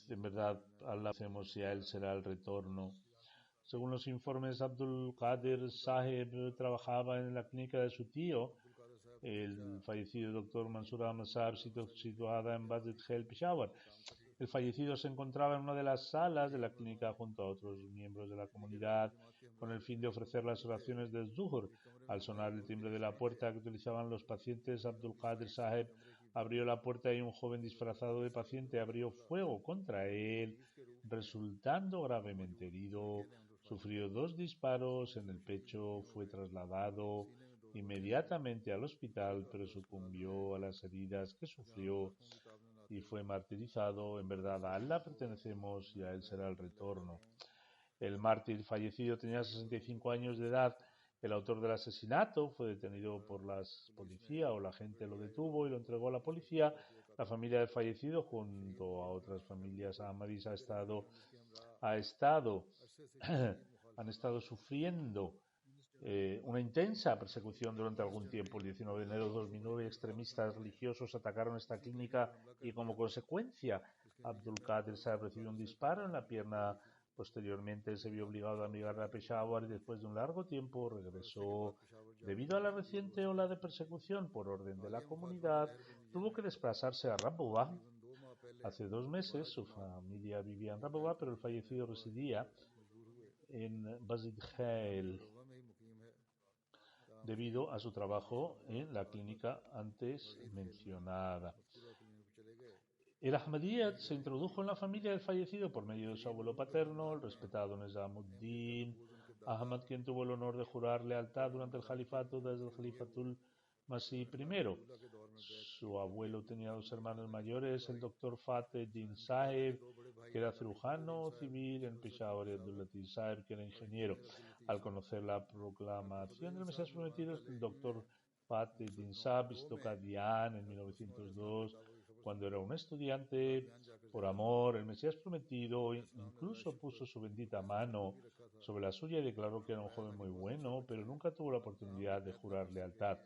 En verdad, Allah hacemos si a él será el retorno. Según los informes, Abdul Qadir Saheb trabajaba en la clínica de su tío, el fallecido doctor Mansur Ahmad Saab, situada en Bazid Khel, Peshawar. El fallecido se encontraba en una de las salas de la clínica junto a otros miembros de la comunidad con el fin de ofrecer las oraciones del Zuhur. Al sonar el timbre de la puerta que utilizaban los pacientes, Abdul Qadir Saheb abrió la puerta y un joven disfrazado de paciente abrió fuego contra él, resultando gravemente herido. Sufrió 2 disparos en el pecho, fue trasladado inmediatamente al hospital, pero sucumbió a las heridas que sufrió y fue martirizado. En verdad, a Allah pertenecemos y a él será el retorno. El mártir fallecido tenía 65 años de edad. El autor del asesinato fue detenido por la policía, o la gente lo detuvo y lo entregó a la policía. La familia del fallecido, junto a otras familias ahmadis, han estado sufriendo una intensa persecución durante algún tiempo. El 19 de enero de 2009, extremistas religiosos atacaron esta clínica y, como consecuencia, Abdul Qadir Saheb recibió un disparo en la pierna. Posteriormente se vio obligado a emigrar a Peshawar y después de un largo tiempo regresó. Debido a la reciente ola de persecución por orden de la comunidad, tuvo que desplazarse a Rabowah. Hace 2 meses su familia vivía en Rabowah, pero el fallecido residía en Bazid Khail debido a su trabajo en la clínica antes mencionada. El Ahmadiyyat se introdujo en la familia del fallecido por medio de su abuelo paterno, el respetado Nizamuddin Ahmad, quien tuvo el honor de jurar lealtad durante el califato desde el Khalifatul Masih I. Su abuelo tenía 2 hermanos mayores, el doctor Fateh Din Saheb, que era cirujano civil en Peshawar, y Abdul Latif Saheb, que era ingeniero. Al conocer la proclamación del Mesías prometido, el doctor Fateh Din Saheb visitó Qadian en 1902, cuando era un estudiante. Por amor, el Mesías prometido incluso puso su bendita mano sobre la suya y declaró que era un joven muy bueno, pero nunca tuvo la oportunidad de jurar lealtad.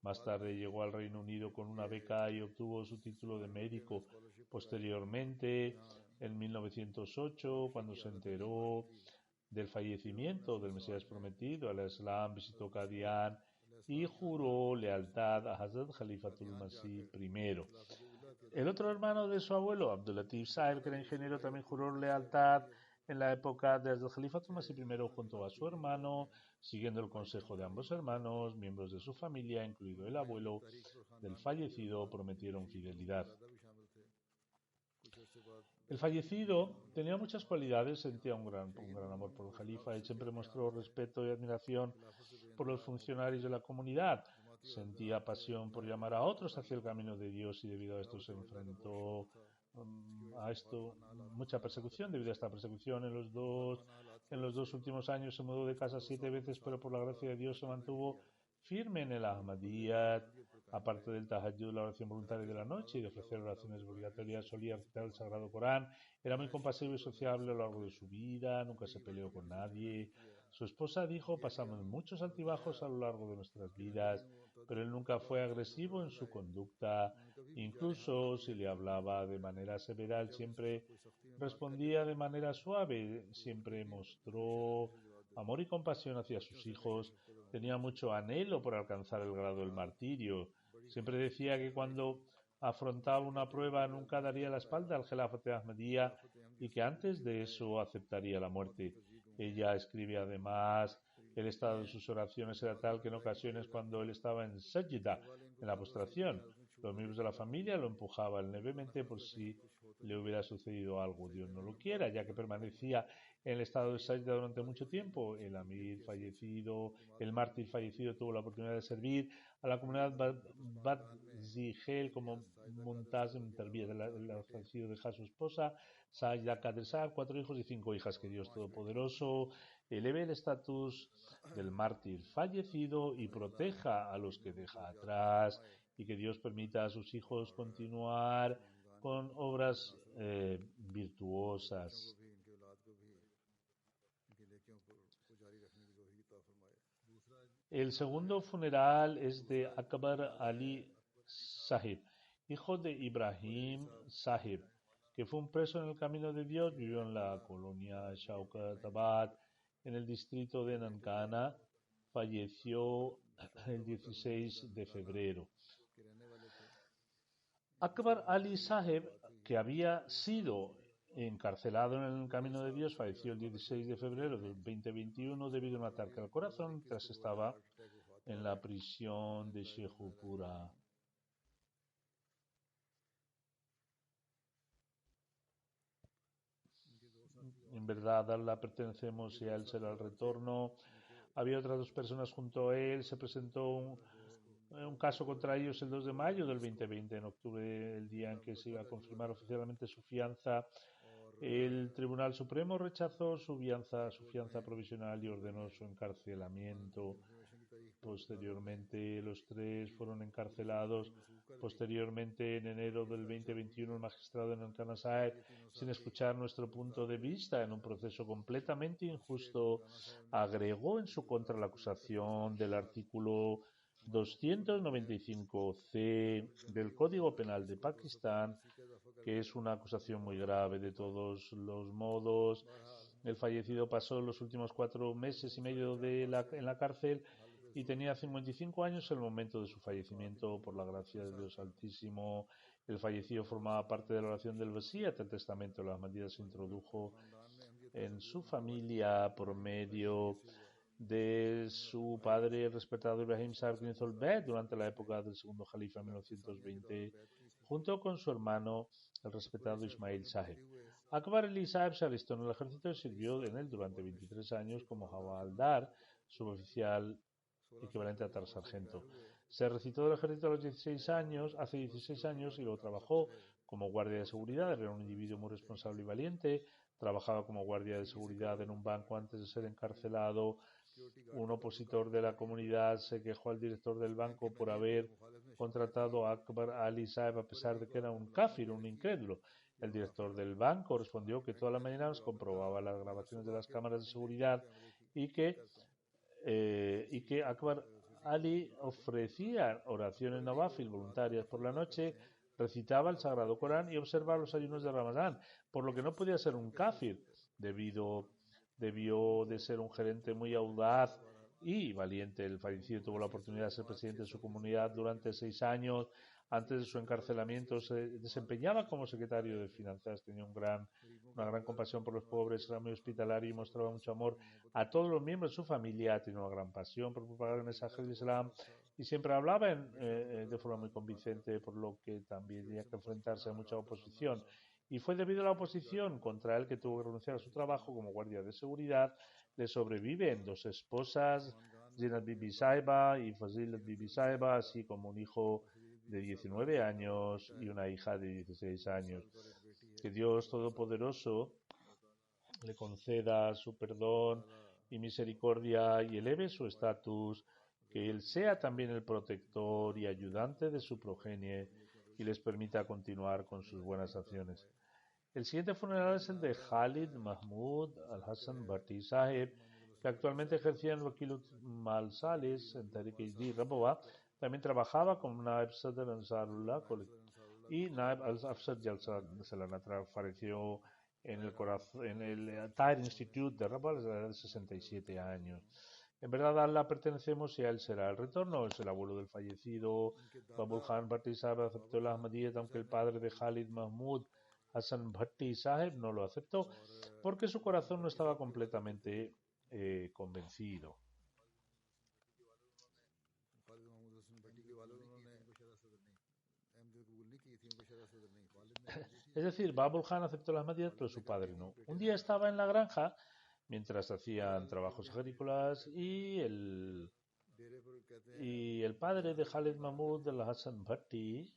Más tarde llegó al Reino Unido con una beca y obtuvo su título de médico. Posteriormente, en 1908, cuando se enteró del fallecimiento del Mesías prometido, al Islam, visitó Qadian y juró lealtad a Hazrat Khalifatul Masih I. El otro hermano de su abuelo, Abdul Latif Saheb, que era ingeniero, también juró lealtad en la época de Hazrat Khalifatul Masih I junto a su hermano, siguiendo el consejo de ambos hermanos. Miembros de su familia, incluido el abuelo del fallecido, prometieron fidelidad. El fallecido tenía muchas cualidades, sentía un gran amor por el califa y siempre mostró respeto y admiración por los funcionarios de la comunidad. Sentía pasión por llamar a otros hacia el camino de Dios y debido a esto se enfrentó mucha persecución. Debido a esta persecución, en los dos últimos años se mudó de casa 7 veces, pero por la gracia de Dios se mantuvo firme en el Ahmadiyyat. Aparte del tahajjud, la oración voluntaria de la noche, y de ofrecer oraciones obligatorias, solía recitar el Sagrado Corán. Era muy compasivo y sociable a lo largo de su vida, nunca se peleó con nadie. Su esposa dijo: pasamos muchos altibajos a lo largo de nuestras vidas, pero él nunca fue agresivo en su conducta. Incluso si le hablaba de manera severa, él siempre respondía de manera suave. Siempre mostró amor y compasión hacia sus hijos. Tenía mucho anhelo por alcanzar el grado del martirio. Siempre decía que cuando afrontaba una prueba nunca daría la espalda al Gelafate Ahmadiyya y que antes de eso aceptaría la muerte. Ella escribe además: el estado de sus oraciones era tal que en ocasiones, cuando él estaba en sajda, en la postración, Los miembros de la familia lo empujaban levemente por si le hubiera sucedido algo, Dios no lo quiera, ya que permanecía en el estado de sajda durante mucho tiempo. El mártir fallecido tuvo la oportunidad de servir a la comunidad Bat Zigel como Muntazim Terbiya. El fallecido deja a su esposa, Sajda Kadesar, 4 hijos y 5 hijas. Que Dios Todopoderoso eleve el estatus del mártir fallecido y proteja a los que deja atrás, y que Dios permita a sus hijos continuar con obras virtuosas. El segundo funeral es de Akbar Ali Sahib, hijo de Ibrahim Sahib, que fue un preso en el camino de Dios. Vivió en la colonia Shaukatabad, en el distrito de Nankana. Falleció el 16 de febrero. Akbar Ali Sahib, que había sido encarcelado en el camino de Dios, falleció el 16 de febrero del 2021 debido a un ataque al corazón mientras estaba en la prisión de Sheikhupura. En verdad, a Allah pertenecemos y a Él será el retorno. Había otras 2 personas junto a Él. Se presentó un caso contra ellos el 2 de mayo del 2020, en octubre, el día en que se iba a confirmar oficialmente su fianza. El Tribunal Supremo rechazó su fianza provisional y ordenó su encarcelamiento. Posteriormente, los 3 fueron encarcelados. Posteriormente, en enero del 2021, el magistrado de Nankana Sahib, sin escuchar nuestro punto de vista en un proceso completamente injusto, agregó en su contra la acusación del artículo 295C del Código Penal de Pakistán, que es una acusación muy grave. De todos los modos, el fallecido pasó los últimos 4 meses y medio en la cárcel y tenía 55 años en el momento de su fallecimiento. Por la gracia de Dios Altísimo, el fallecido formaba parte de la oración del Wasiyat, el testamento de las medidas se introdujo en su familia por medio de su padre, el respetado Ibrahim Sahib Ginzolbet, durante la época del segundo Jalifa en 1920, junto con su hermano, el respetado Ismail Sahib. Akbar Ali Sahib se alistó en el ejército y sirvió en él durante 23 años como Havaldar, suboficial equivalente a tal sargento. Se recitó del ejército hace 16 años, y luego trabajó como guardia de seguridad. Era un individuo muy responsable y valiente. Trabajaba como guardia de seguridad en un banco antes de ser encarcelado. Un opositor de la comunidad se quejó al director del banco por haber contratado a Akbar Ali Sahib a pesar de que era un kafir, un incrédulo. El director del banco respondió que todas las mañanas comprobaba las grabaciones de las cámaras de seguridad y que Akbar Ali ofrecía oraciones nawafil voluntarias por la noche, recitaba el Sagrado Corán y observaba los ayunos de Ramadán, por lo que no podía ser un kafir. Debió de ser un gerente muy audaz y valiente. El fallecido tuvo la oportunidad de ser presidente de su comunidad durante 6 años. Antes de su encarcelamiento se desempeñaba como secretario de finanzas. Tenía una gran compasión por los pobres, era muy hospitalario y mostraba mucho amor a todos los miembros de su familia. Tenía una gran pasión por propagar el mensaje del Islam y siempre hablaba de forma muy convincente, por lo que también tenía que enfrentarse a mucha oposición. Y fue debido a la oposición contra él que tuvo que renunciar a su trabajo como guardia de seguridad. Le sobreviven 2 esposas, Zinat Bibi Saiba y Fazilat Bibi Saiba, así como un hijo de 19 años y una hija de 16 años. Que Dios Todopoderoso le conceda su perdón y misericordia y eleve su estatus, que Él sea también el protector y ayudante de su progenie y les permita continuar con sus buenas acciones. El siguiente funeral es el de Khalid Mahmood Al-Hassan Bhatti Sahib, que actualmente ejercía en Wakilut Mal Salis en Tariq-e Rabwa. También trabajaba como Naib Sadr Ansarullah y Naib Al-Afsar Jalsa Salana. Falleció en el Tahir Institute de Rabwa a la edad de 67 años. En verdad, a Allah pertenecemos y a Él será el retorno. Es el abuelo del fallecido Babul Khan Bhatti Sahib aceptó la Ahmadiyyat, aunque el padre de Khalid Mahmood, Hassan Bhatti Sahib, no lo aceptó porque su corazón no estaba completamente convencido. Es decir, Babul Khan aceptó la Ahmadiyyat, pero su padre no. Un día estaba en la granja mientras hacían trabajos agrícolas y el padre de Khalid Mahmud al Hassan Bhatti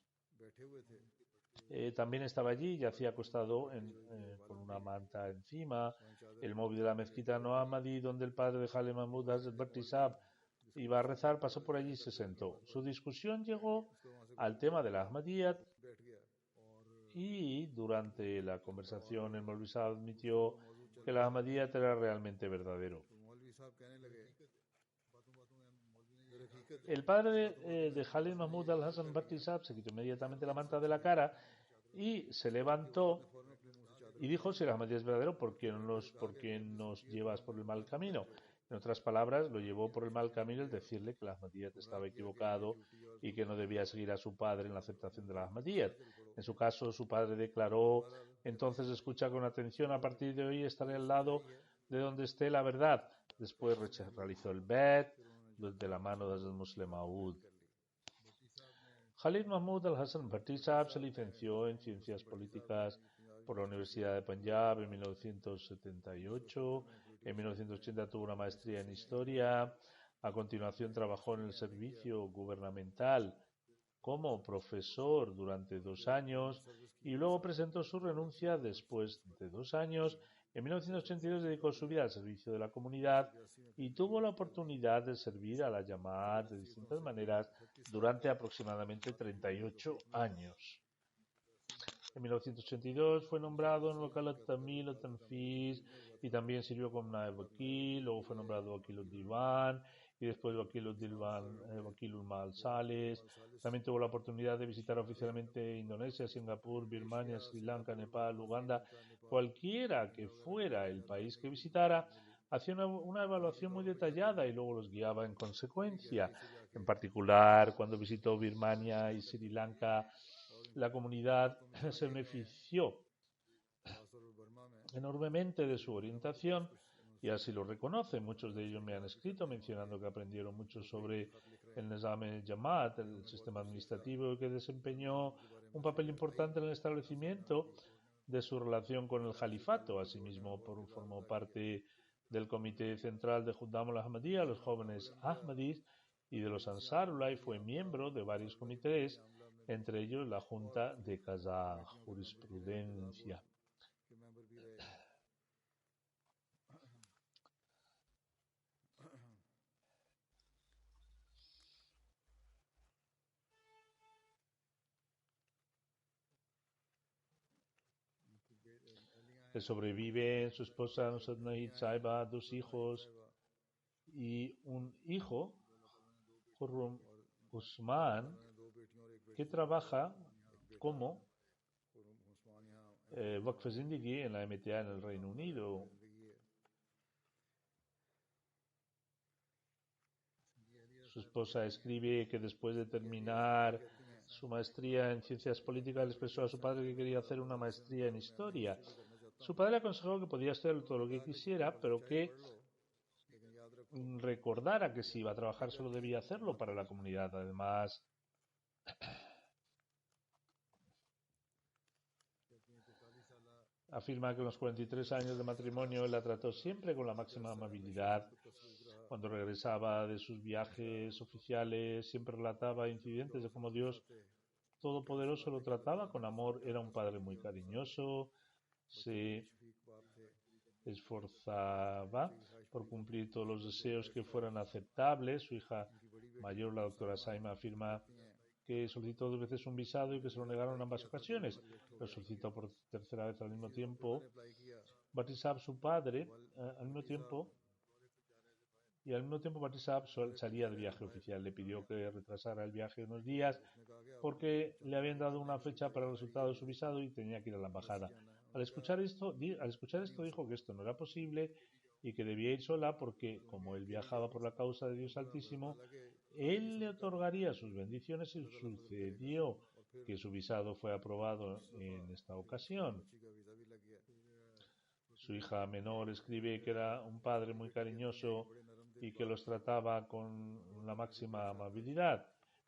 también estaba allí, yacía acostado con una manta encima. El móvil de la mezquita no Ahmadi, donde el padre de Khalid Mahmud Hassan Bhatti Saab iba a rezar, pasó por allí y se sentó. Su discusión llegó al tema de la Ahmadiyyat y durante la conversación el Maulvi Saab admitió que la Ahmadiyyat era realmente verdadero. El padre de Khalid Mahmud al-Hassan Bhatti Saab se quitó inmediatamente la manta de la cara y se levantó y dijo: si la Ahmadiyyat es verdadero, ¿por qué nos llevas por el mal camino? En otras palabras, lo llevó por el mal camino el decirle que la Ahmadiyyat estaba equivocado y que no debía seguir a su padre en la aceptación de la Ahmadiyyat. En su caso, su padre declaró: entonces escucha con atención, a partir de hoy estaré al lado de donde esté la verdad. Después realizó el bet de la mano del Muslim Maud. Khalid Mahmud al-Hassan Bhatti Saab se licenció en Ciencias Políticas por la Universidad de Punjab en 1978. En 1980 tuvo una maestría en Historia. A continuación trabajó en el servicio gubernamental como profesor durante 2 años y luego presentó su renuncia después de 2 años. En 1982 dedicó su vida al servicio de la comunidad y tuvo la oportunidad de servir a la Jamaat de distintas maneras durante aproximadamente 38 años. En 1982 fue nombrado en el local Tamil Tanfiz y también sirvió como Naib Wakil, luego fue nombrado Wakil Divan y después Wakilul Mal Sales. También tuvo la oportunidad de visitar oficialmente Indonesia, Singapur, Birmania, Sri Lanka, Nepal, Uganda. Cualquiera que fuera el país que visitara, hacía una evaluación muy detallada y luego los guiaba en consecuencia. En particular, cuando visitó Birmania y Sri Lanka, la comunidad se benefició enormemente de su orientación y así lo reconoce. Muchos de ellos me han escrito mencionando que aprendieron mucho sobre el Nizam Jamaat, el sistema administrativo, que desempeñó un papel importante en el establecimiento de su relación con el califato. Asimismo, formó parte del Comité Central de Juddam al-Ahmadiyya, los jóvenes Ahmadis, y de los Ansarullah, y fue miembro de varios comités, entre ellos la Junta de Qaza, Jurisprudencia. Le sobrevive su esposa Nusrat Nahid Saiba, 2 hijos y un hijo, Khurrum Usman, que trabaja como Waqf Zindagi en la MTA en el Reino Unido. Su esposa escribe que después de terminar su maestría en Ciencias Políticas le expresó a su padre que quería hacer una maestría en Historia. Su padre le aconsejó que podía estudiar todo lo que quisiera, pero que recordara que si iba a trabajar solo debía hacerlo para la comunidad. Además, afirma que en los 43 años de matrimonio él la trató siempre con la máxima amabilidad. Cuando regresaba de sus viajes oficiales, siempre relataba incidentes de cómo Dios Todopoderoso lo trataba con amor. Era un padre muy cariñoso, se esforzaba por cumplir todos los deseos que fueran aceptables. Su hija mayor, la doctora Saima, afirma que solicitó 2 veces un visado y que se lo negaron en ambas ocasiones. Lo solicitó por 3ª vez al mismo tiempo. Bhatti Saab, su padre, al mismo tiempo Bhatti Saab salía de viaje oficial. Le pidió que retrasara el viaje unos días porque le habían dado una fecha para el resultado de su visado y tenía que ir a la embajada. Al escuchar esto dijo que esto no era posible y que debía ir sola porque, como él viajaba por la causa de Dios Altísimo, él le otorgaría sus bendiciones y sucedió que su visado fue aprobado en esta ocasión. Su hija menor escribe que era un padre muy cariñoso y que los trataba con la máxima amabilidad.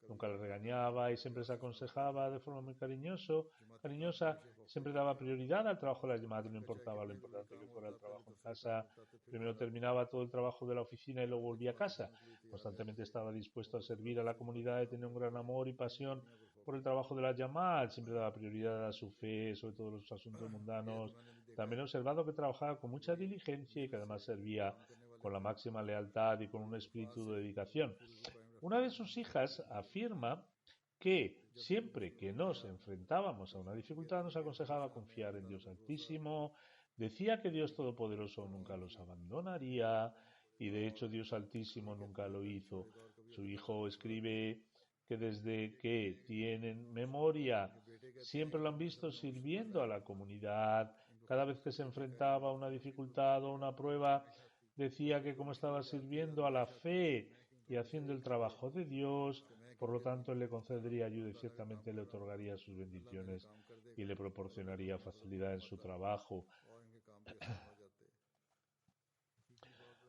nunca le regañaba y siempre se aconsejaba de forma muy cariñosa, siempre daba prioridad al trabajo de la Jamaat, no importaba lo importante que fuera el trabajo en casa. Primero terminaba todo el trabajo de la oficina y luego volvía a casa. Constantemente estaba dispuesto a servir a la comunidad y tenía un gran amor y pasión por el trabajo de la Jamaat. Siempre daba prioridad a su fe, sobre todo los asuntos mundanos. También he observado que trabajaba con mucha diligencia y que además servía con la máxima lealtad y con un espíritu de dedicación. Una de sus hijas afirma que siempre que nos enfrentábamos a una dificultad nos aconsejaba confiar en Dios Altísimo, decía que Dios Todopoderoso nunca los abandonaría y de hecho Dios Altísimo nunca lo hizo. Su hijo escribe que desde que tienen memoria siempre lo han visto sirviendo a la comunidad. Cada vez que se enfrentaba a una dificultad o una prueba, decía que como estaba sirviendo a la fe y haciendo el trabajo de Dios, por lo tanto, Él le concedería ayuda y ciertamente le otorgaría sus bendiciones y le proporcionaría facilidad en su trabajo.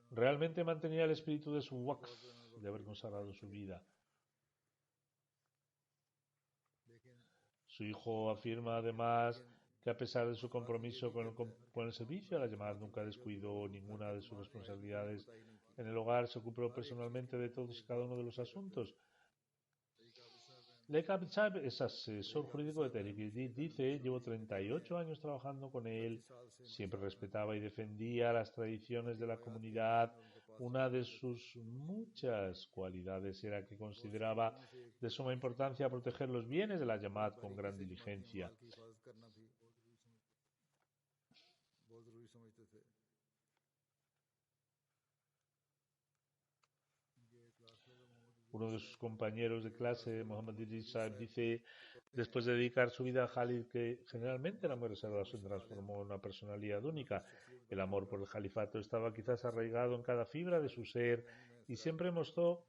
Realmente mantenía el espíritu de su waqf, de haber consagrado su vida. Su hijo afirma además que a pesar de su compromiso con el servicio a la Jamaat, nunca descuidó ninguna de sus responsabilidades en el hogar, se ocupó personalmente de todos y cada uno de los asuntos. Lake Abid Saab es asesor jurídico de Tehreek. Dice, llevo 38 años trabajando con él, siempre respetaba y defendía las tradiciones de la comunidad. Una de sus muchas cualidades era que consideraba de suma importancia proteger los bienes de la Jamaat con gran diligencia. Uno de sus compañeros de clase, Mohammad Idris Saab, dice, después de dedicar su vida a Khalid, que generalmente era muy reservado, se transformó en una personalidad única. El amor por el califato estaba quizás arraigado en cada fibra de su ser y siempre mostró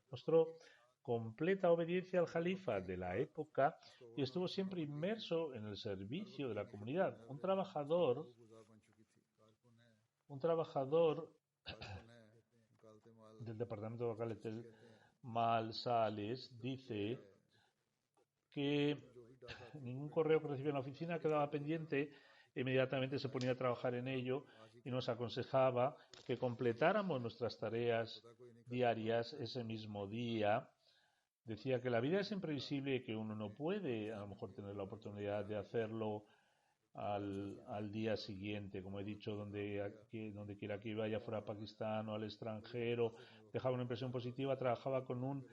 completa obediencia al califa de la época y estuvo siempre inmerso en el servicio de la comunidad. Un trabajador del departamento local de Mal Sales dice que ningún correo que recibía en la oficina quedaba pendiente, inmediatamente se ponía a trabajar en ello y nos aconsejaba que completáramos nuestras tareas diarias ese mismo día. Decía que la vida es imprevisible y que uno no puede a lo mejor tener la oportunidad de hacerlo al día siguiente, como he dicho, donde quiera que iba, ya fuera a Pakistán o al extranjero, dejaba una impresión positiva, trabajaba con un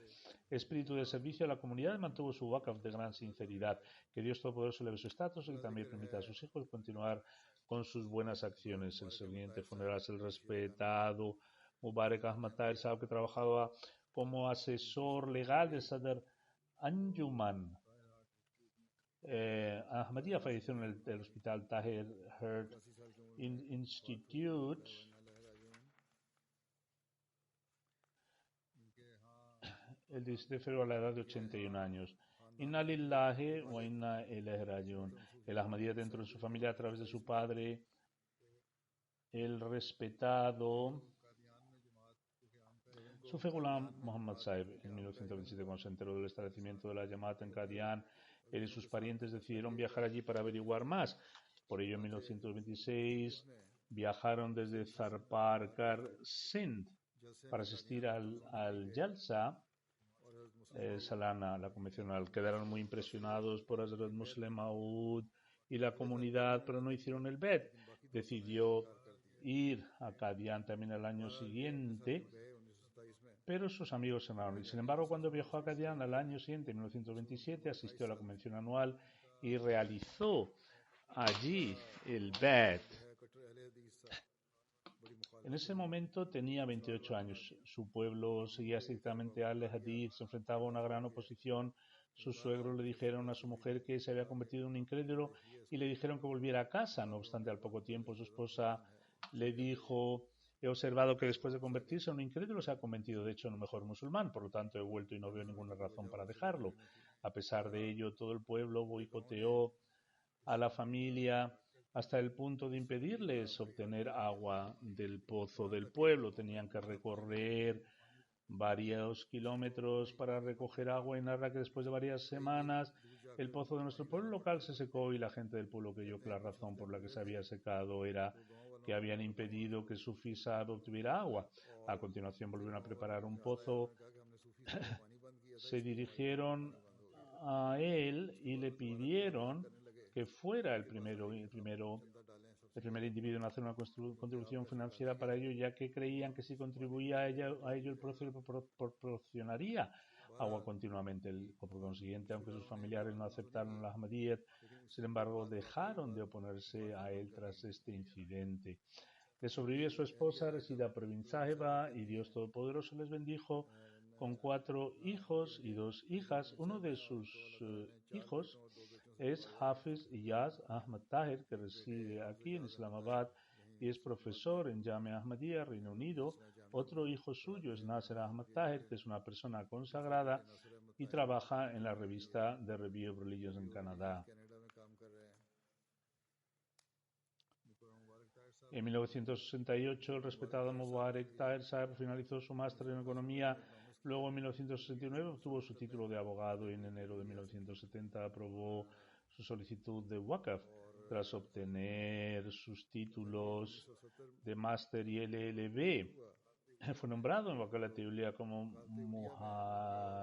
espíritu de servicio a la comunidad y mantuvo su waqf de gran sinceridad. Que Dios Todopoderoso eleve su estatus y también permita a sus hijos continuar con sus buenas acciones. El siguiente funeral es el respetado Mubarak Ahmad Tahir Saab, que trabajaba como asesor legal de Sadr Anjuman Ahmadiyya, falleció en el hospital Tahir Heart Institute el 17 de febrero a la edad de 81 años. Inna lillahi wa inna ilaihi rajiun. El Ahmadiyya dentro de su familia a través de su padre, el respetado Sufi Ghulam Muhammad Saib, en 1927, cuando se enteró del establecimiento de la Jamaat en Qadian, él y sus parientes decidieron viajar allí para averiguar más. Por ello, en 1926 viajaron desde Zarparkar, Sindh, para asistir al Jalsa Salana, la convencional. Quedaron muy impresionados por Hazrat Muslim Maud y la comunidad, pero no hicieron el Bet. Decidió ir a Qadian también el año siguiente, pero sus amigos se negaron. Sin embargo, cuando viajó a Qadian al año siguiente, en 1927, asistió a la convención anual y realizó allí el Bet. En ese momento tenía 28 años. Su pueblo seguía estrictamente al Hadith, se enfrentaba a una gran oposición. Sus suegros le dijeron a su mujer que se había convertido en un incrédulo y le dijeron que volviera a casa. No obstante, al poco tiempo su esposa le dijo: he observado que después de convertirse en un incrédulo se ha convertido de hecho en un mejor musulmán, por lo tanto he vuelto y no veo ninguna razón para dejarlo. A pesar de ello, todo el pueblo boicoteó a la familia hasta el punto de impedirles obtener agua del pozo del pueblo. Tenían que recorrer varios kilómetros para recoger agua y narra que después de varias semanas el pozo de nuestro pueblo local se secó y la gente del pueblo creyó que la razón por la que se había secado era que habían impedido que Sufi Saab obtuviera agua. A continuación volvieron a preparar un pozo, se dirigieron a él y le pidieron que fuera el primer individuo en hacer una contribución financiera para ello, ya que creían que si contribuía a ello el proceso proporcionaría agua continuamente. Por consiguiente, aunque sus familiares no aceptaron la Ahmadiyyat, sin embargo, dejaron de oponerse a él tras este incidente. Le sobrevive su esposa, Rashida Parvin Saheba, y Dios Todopoderoso les bendijo con 4 hijos y 2 hijas. Uno de sus hijos es Hafiz Iyaz Ahmad Tahir, que reside aquí en Islamabad y es profesor en Jamia Ahmadiyya, Reino Unido. Otro hijo suyo es Nasser Ahmad Tahir, que es una persona consagrada y trabaja en la revista The Review of Religions en Canadá. En 1968, el respetado Mubarak Tahir Sahib finalizó su máster en economía. Luego, en 1969, obtuvo su título de abogado y en enero de 1970 aprobó su solicitud de Waqf. Tras obtener sus títulos de máster y LLB, fue nombrado en Wakalat Ulia como Muharrar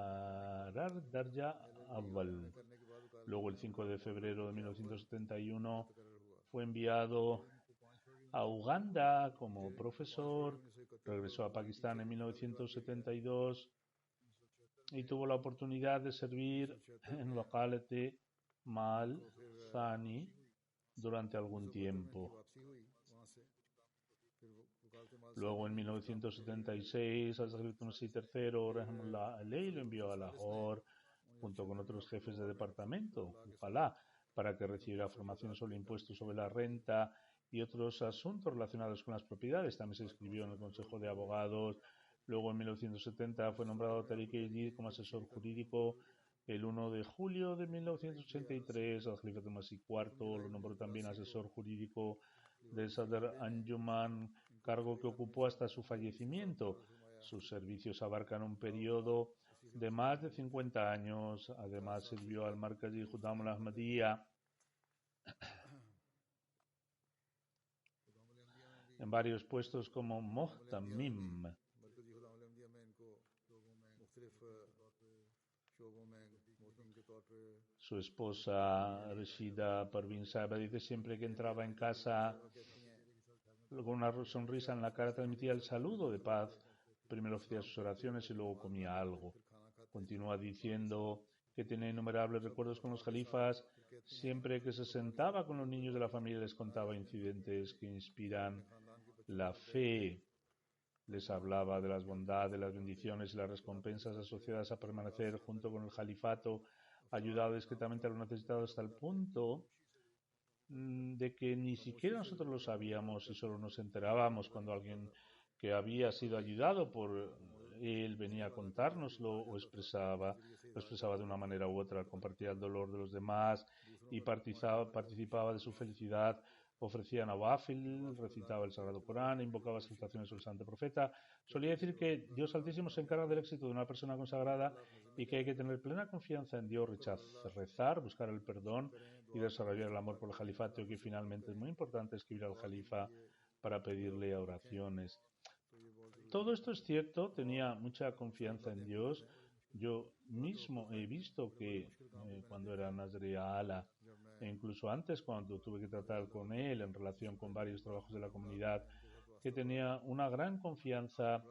Darja Awal. Luego, el 5 de febrero de 1971, fue enviado a Uganda como profesor, regresó a Pakistán en 1972 y tuvo la oportunidad de servir en Wakalat Mal Thani durante algún tiempo. Luego, en 1976, Hazrat Masih III Rahimullah Alayhi lo envió a Lahore junto con otros jefes de departamento, ojalá, para que recibiera formación sobre impuestos sobre la renta y otros asuntos relacionados con las propiedades. También se inscribió en el Consejo de Abogados. Luego, en 1970, fue nombrado Tariq Ejid como asesor jurídico. El 1 de julio de 1983, al Khalifa Masih IV lo nombró también asesor jurídico de Sadr Anjuman, cargo que ocupó hasta su fallecimiento. Sus servicios abarcan un periodo de más de 50 años. Además, sirvió al Markazi Khuddam al-Ahmadiyya en varios puestos como Mohtamim. Su esposa Rashida Parvin Saheba dice siempre que entraba en casa con una sonrisa en la cara transmitía el saludo de paz. Primero hacía sus oraciones y luego comía algo. Continúa diciendo que tiene innumerables recuerdos con los califas. Siempre que se sentaba con los niños de la familia les contaba incidentes que inspiran la fe. Les hablaba de las bondades, las bendiciones y las recompensas asociadas a permanecer junto con el califato, ayudado discretamente a los necesitados hasta el punto de que ni siquiera nosotros lo sabíamos y solo nos enterábamos cuando alguien que había sido ayudado por él venía a contárnoslo o lo expresaba de una manera u otra, compartía el dolor de los demás y participaba de su felicidad. Ofrecía nawafil, recitaba el Sagrado Corán, invocaba salutaciones al Santo Profeta. Solía decir que Dios Altísimo se encarga del éxito de una persona consagrada y que hay que tener plena confianza en Dios, rezar, buscar el perdón y desarrollar el amor por el califato, y que finalmente es muy importante escribir al califa para pedirle oraciones. Todo esto es cierto, tenía mucha confianza en Dios. Yo mismo he visto que cuando era Nazria Ala, e incluso antes cuando tuve que tratar con él en relación con varios trabajos de la comunidad, que tenía una gran confianza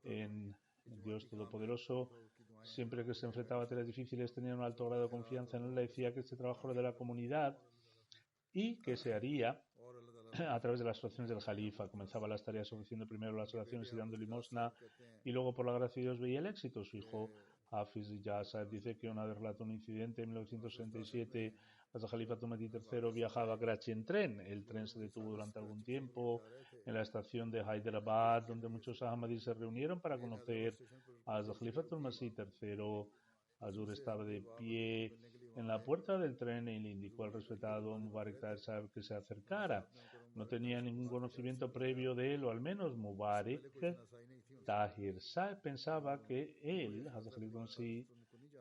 en Dios Todopoderoso. Siempre que se enfrentaba a tareas difíciles tenía un alto grado de confianza en él. Le decía que este trabajo era de la comunidad y que se haría a través de las oraciones del Jalifa. Comenzaba las tareas ofreciendo primero las oraciones y dando limosna, y luego por la gracia de Dios veía el éxito. Su hijo Hafiz Iyaz dice que una vez relató un incidente en 1967. El Jalifa Masih III viajaba a Karachi en tren. El tren se detuvo durante algún tiempo en la estación de Hyderabad, donde muchos ahmadis se reunieron para conocer al Jalifa Masih III. Hazur estaba de pie en la puerta del tren y le indicó al respetado Mubarak Tahir Sahib que se acercara. No tenía ningún conocimiento previo de él, o al menos Mubarak Tahir Shah pensaba que él, Hazrat Khalifa Masih,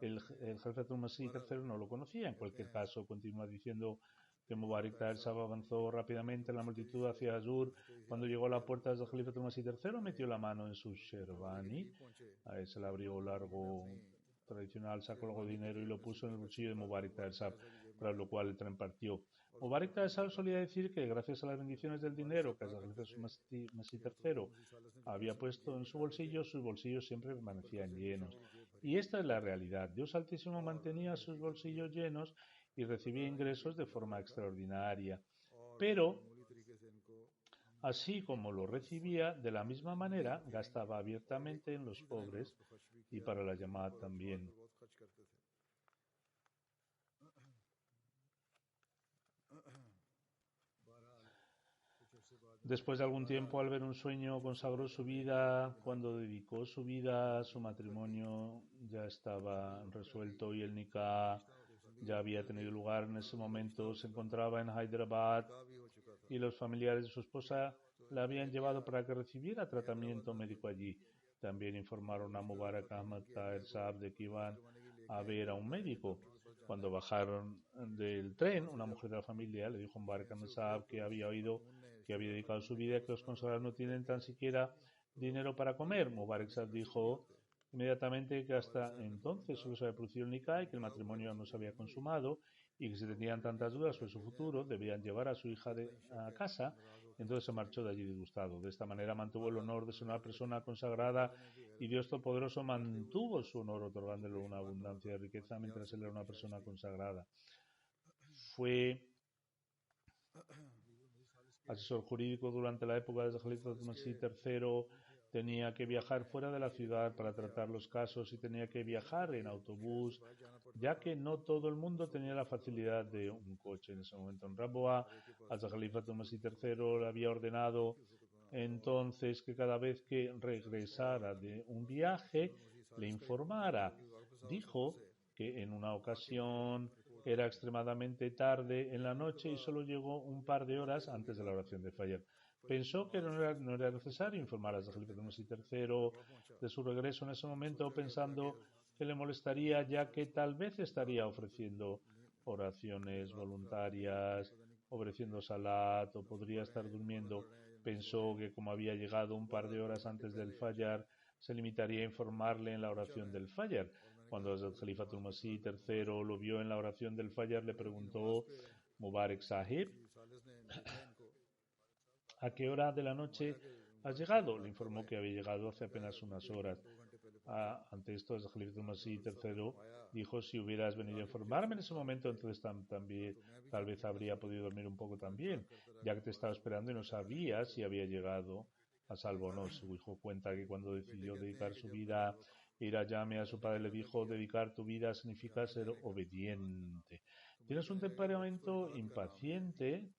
el Khalifatul Masih III, no lo conocía. En cualquier caso, continúa diciendo que Mubarak Tahir Shah avanzó rápidamente en la multitud hacia Azur. Cuando llegó a la puerta del Khalifatul Masih III, metió la mano en su sherwani, a él se le abrió largo tradicional, sacó algo de dinero y lo puso en el bolsillo de Mubarak Tahir Shah, tras lo cual el tren partió. Mubarak Tahir Shah solía decir que gracias a las bendiciones del dinero que el Khalifatul Masih III había puesto en su bolsillo, sus bolsillos siempre permanecían llenos. Y esta es la realidad. Dios Altísimo mantenía sus bolsillos llenos y recibía ingresos de forma extraordinaria. Pero, así como lo recibía, de la misma manera gastaba abiertamente en los pobres y para la llamada también. Después de algún tiempo, al ver un sueño, consagró su vida. Cuando dedicó su vida, su matrimonio ya estaba resuelto y el nikah ya había tenido lugar. En ese momento se encontraba en Hyderabad y los familiares de su esposa la habían llevado para que recibiera tratamiento médico allí. También informaron a Mubarak Ahmad Tahir Shah de que iban a ver a un médico. Cuando bajaron del tren, una mujer de la familia le dijo a Mubarak Ahmad Shah que había oído que había dedicado su vida, que los consagrados no tienen tan siquiera dinero para comer. Mubarak Shah dijo inmediatamente que hasta entonces solo se había producido el nikah y que el matrimonio aún no se había consumado y que si tenían tantas dudas sobre su futuro debían llevar a su hija a casa. Entonces se marchó de allí disgustado. De esta manera mantuvo el honor de ser una persona consagrada y Dios Todopoderoso mantuvo su honor otorgándole una abundancia de riqueza mientras él era una persona consagrada. Fue asesor jurídico durante la época de Khalifa Masih III. Tenía que viajar fuera de la ciudad para tratar los casos y tenía que viajar en autobús, ya que no todo el mundo tenía la facilidad de un coche. En ese momento en Raboa, al Khalifa Masih III le había ordenado entonces que cada vez que regresara de un viaje le informara. Dijo que en una ocasión era extremadamente tarde en la noche y solo llegó un par de horas antes de la oración de Fajr. Pensó que no era necesario informar a Khalifa Masih III de su regreso en ese momento, pensando que le molestaría, ya que tal vez estaría ofreciendo oraciones voluntarias, ofreciendo salat o podría estar durmiendo. Pensó que como había llegado un par de horas antes del Fajr, se limitaría a informarle en la oración del Fajr. Cuando el Khalifatul Masih III lo vio en la oración del Fajr, le preguntó: Mubarak Sahib, ¿a qué hora de la noche has llegado? Le informó que había llegado hace apenas unas horas. Ante esto, el Khalifatul Masih III dijo: si hubieras venido a informarme en ese momento, entonces también tal vez habría podido dormir un poco también, ya que te estaba esperando y no sabía si había llegado a salvo o no. Su hijo cuenta que cuando decidió dedicar su vida a ir a Yame, a su padre le dijo: dedicar tu vida significa ser obediente. Tienes un temperamento impaciente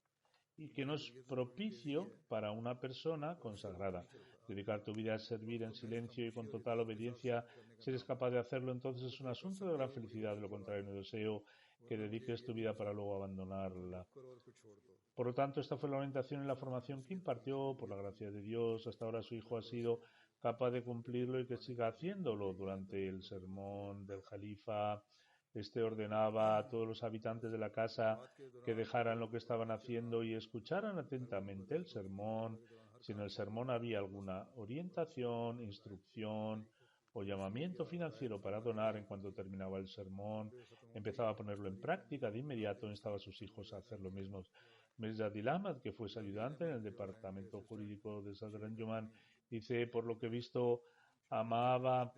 y que no es propicio para una persona consagrada. Dedicar tu vida a servir en silencio y con total obediencia, si eres capaz de hacerlo, entonces es un asunto de gran felicidad. De lo contrario, no deseo que dediques tu vida para luego abandonarla. Por lo tanto, esta fue la orientación y la formación que impartió, por la gracia de Dios. Hasta ahora su hijo ha sido capaz de cumplirlo y que siga haciéndolo. Durante el sermón del Jalifa, ordenaba a todos los habitantes de la casa que dejaran lo que estaban haciendo y escucharan atentamente el sermón. Si en el sermón había alguna orientación, instrucción o llamamiento financiero para donar, en cuanto terminaba el sermón, empezaba a ponerlo en práctica de inmediato. Instaba a sus hijos a hacer lo mismo. Mirza Adil Ahmad, que fue su ayudante en el departamento jurídico de Sadr Anjuman, dice: por lo que he visto, amaba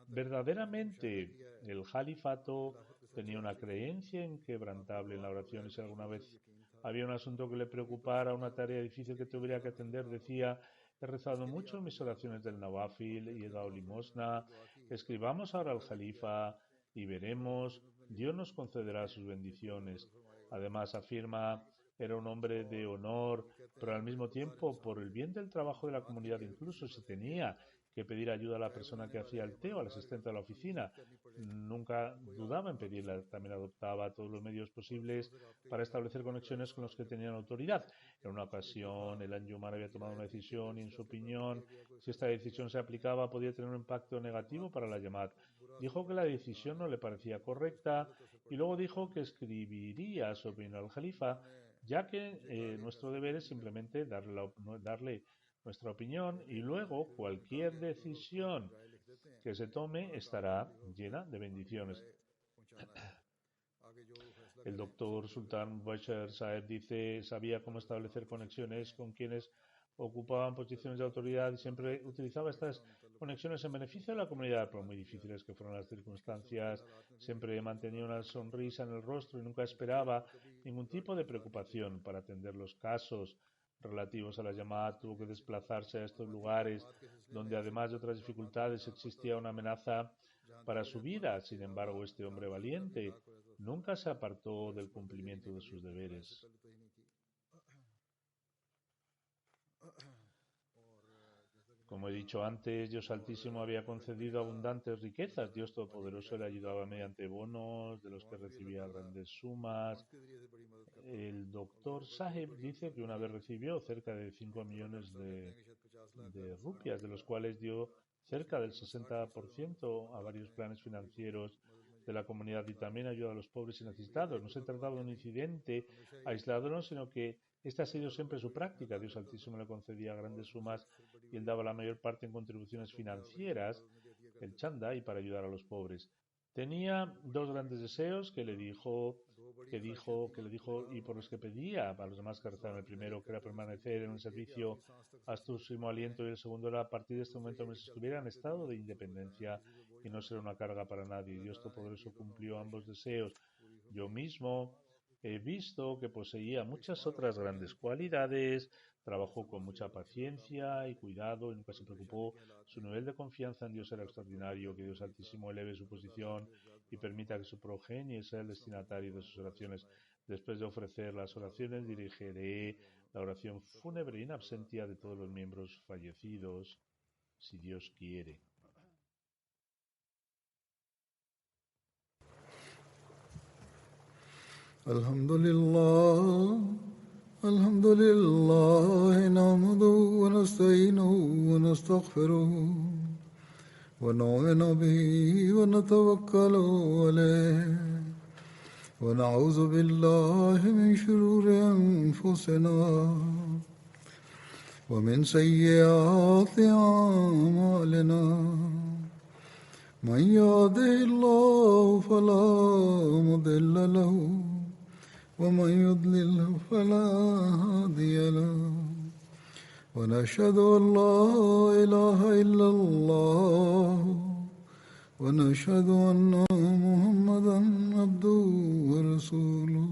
verdaderamente el califato, tenía una creencia inquebrantable en la oración y si alguna vez había un asunto que le preocupara, una tarea difícil que tuviera que atender, decía: he rezado mucho en mis oraciones del Nawafil y he dado limosna, escribamos ahora al Jalifa y veremos, Dios nos concederá sus bendiciones. Además afirma: era un hombre de honor, pero al mismo tiempo, por el bien del trabajo de la comunidad, incluso si tenía que pedir ayuda a la persona que hacía el té o al asistente de la oficina. Nunca dudaba en pedirla. También adoptaba todos los medios posibles para establecer conexiones con los que tenían autoridad. En una ocasión, el Anjuman había tomado una decisión y, en su opinión, si esta decisión se aplicaba, podía tener un impacto negativo para la Jamaat. Dijo que la decisión no le parecía correcta y luego dijo que escribiría su opinión al Jalifa, ya que nuestro deber es simplemente darle nuestra opinión y luego cualquier decisión que se tome estará llena de bendiciones. El doctor Sultan Bashar Saeb dice, sabía cómo establecer conexiones con quienes ocupaban posiciones de autoridad y siempre utilizaba estas conexiones en beneficio de la comunidad, por muy difíciles que fueran las circunstancias. Siempre mantenía una sonrisa en el rostro y nunca esperaba ningún tipo de preocupación para atender los casos relativos a la llamada. Tuvo que desplazarse a estos lugares donde, además de otras dificultades, existía una amenaza para su vida. Sin embargo, este hombre valiente nunca se apartó del cumplimiento de sus deberes. Como he dicho antes, Dios Altísimo había concedido abundantes riquezas. Dios Todopoderoso le ayudaba mediante bonos, de los que recibía grandes sumas. El doctor Saheb dice que una vez recibió cerca de 5 millones de rupias, de los cuales dio cerca del 60% a varios planes financieros de la comunidad y también ayuda a los pobres y necesitados. No se trataba de un incidente aislado, sino que esta ha sido siempre su práctica. Dios Altísimo le concedía grandes sumas y él daba la mayor parte en contribuciones financieras, el chanda, y para ayudar a los pobres. Tenía dos grandes deseos que le dijo y por los que pedía a los demás que rezaban. El primero, que era permanecer en un servicio hasta su último aliento, y el segundo era, a partir de este momento, que estuviera en estado de independencia y no ser una carga para nadie. Dios Todopoderoso cumplió ambos deseos. Yo mismo he visto que poseía muchas otras grandes cualidades. Trabajó con mucha paciencia y cuidado y nunca se preocupó. Su nivel de confianza en Dios era extraordinario. Que Dios Altísimo eleve su posición y permita que su progenie sea el destinatario de sus oraciones. Después de ofrecer las oraciones, dirigiré la oración fúnebre in absentia de todos los miembros fallecidos, si Dios quiere. Alhamdulillah, nahmaduhu wa nasta'inuhu wa nastaghfiruh wa nu'minu bihi wa natawakkalu alayh wa na'udhu billahi min shururi anfusina wa min sayyiati a'malina. Man yahdihillahu fala mudilla lahu ومن يضلل فلا هادي له ونشهد أن لا إله إلا الله ونشهد أن محمدا عبده ورسوله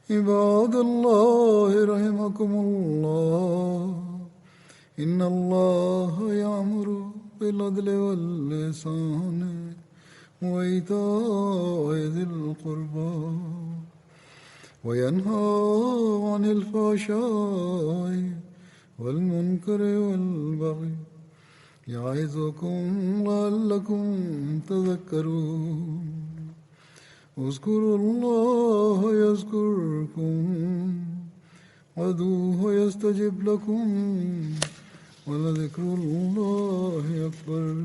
عباد الله رحمكم الله إن الله يأمر بالعدل والإحسان وإيتاء ذي القربى وينهى عن الفحشاء والمنكر والبغي يعظكم لعلكم تذكرون اذكروا الله يذكركم وادعوه يستجب لكم ولذكر الله أكبر.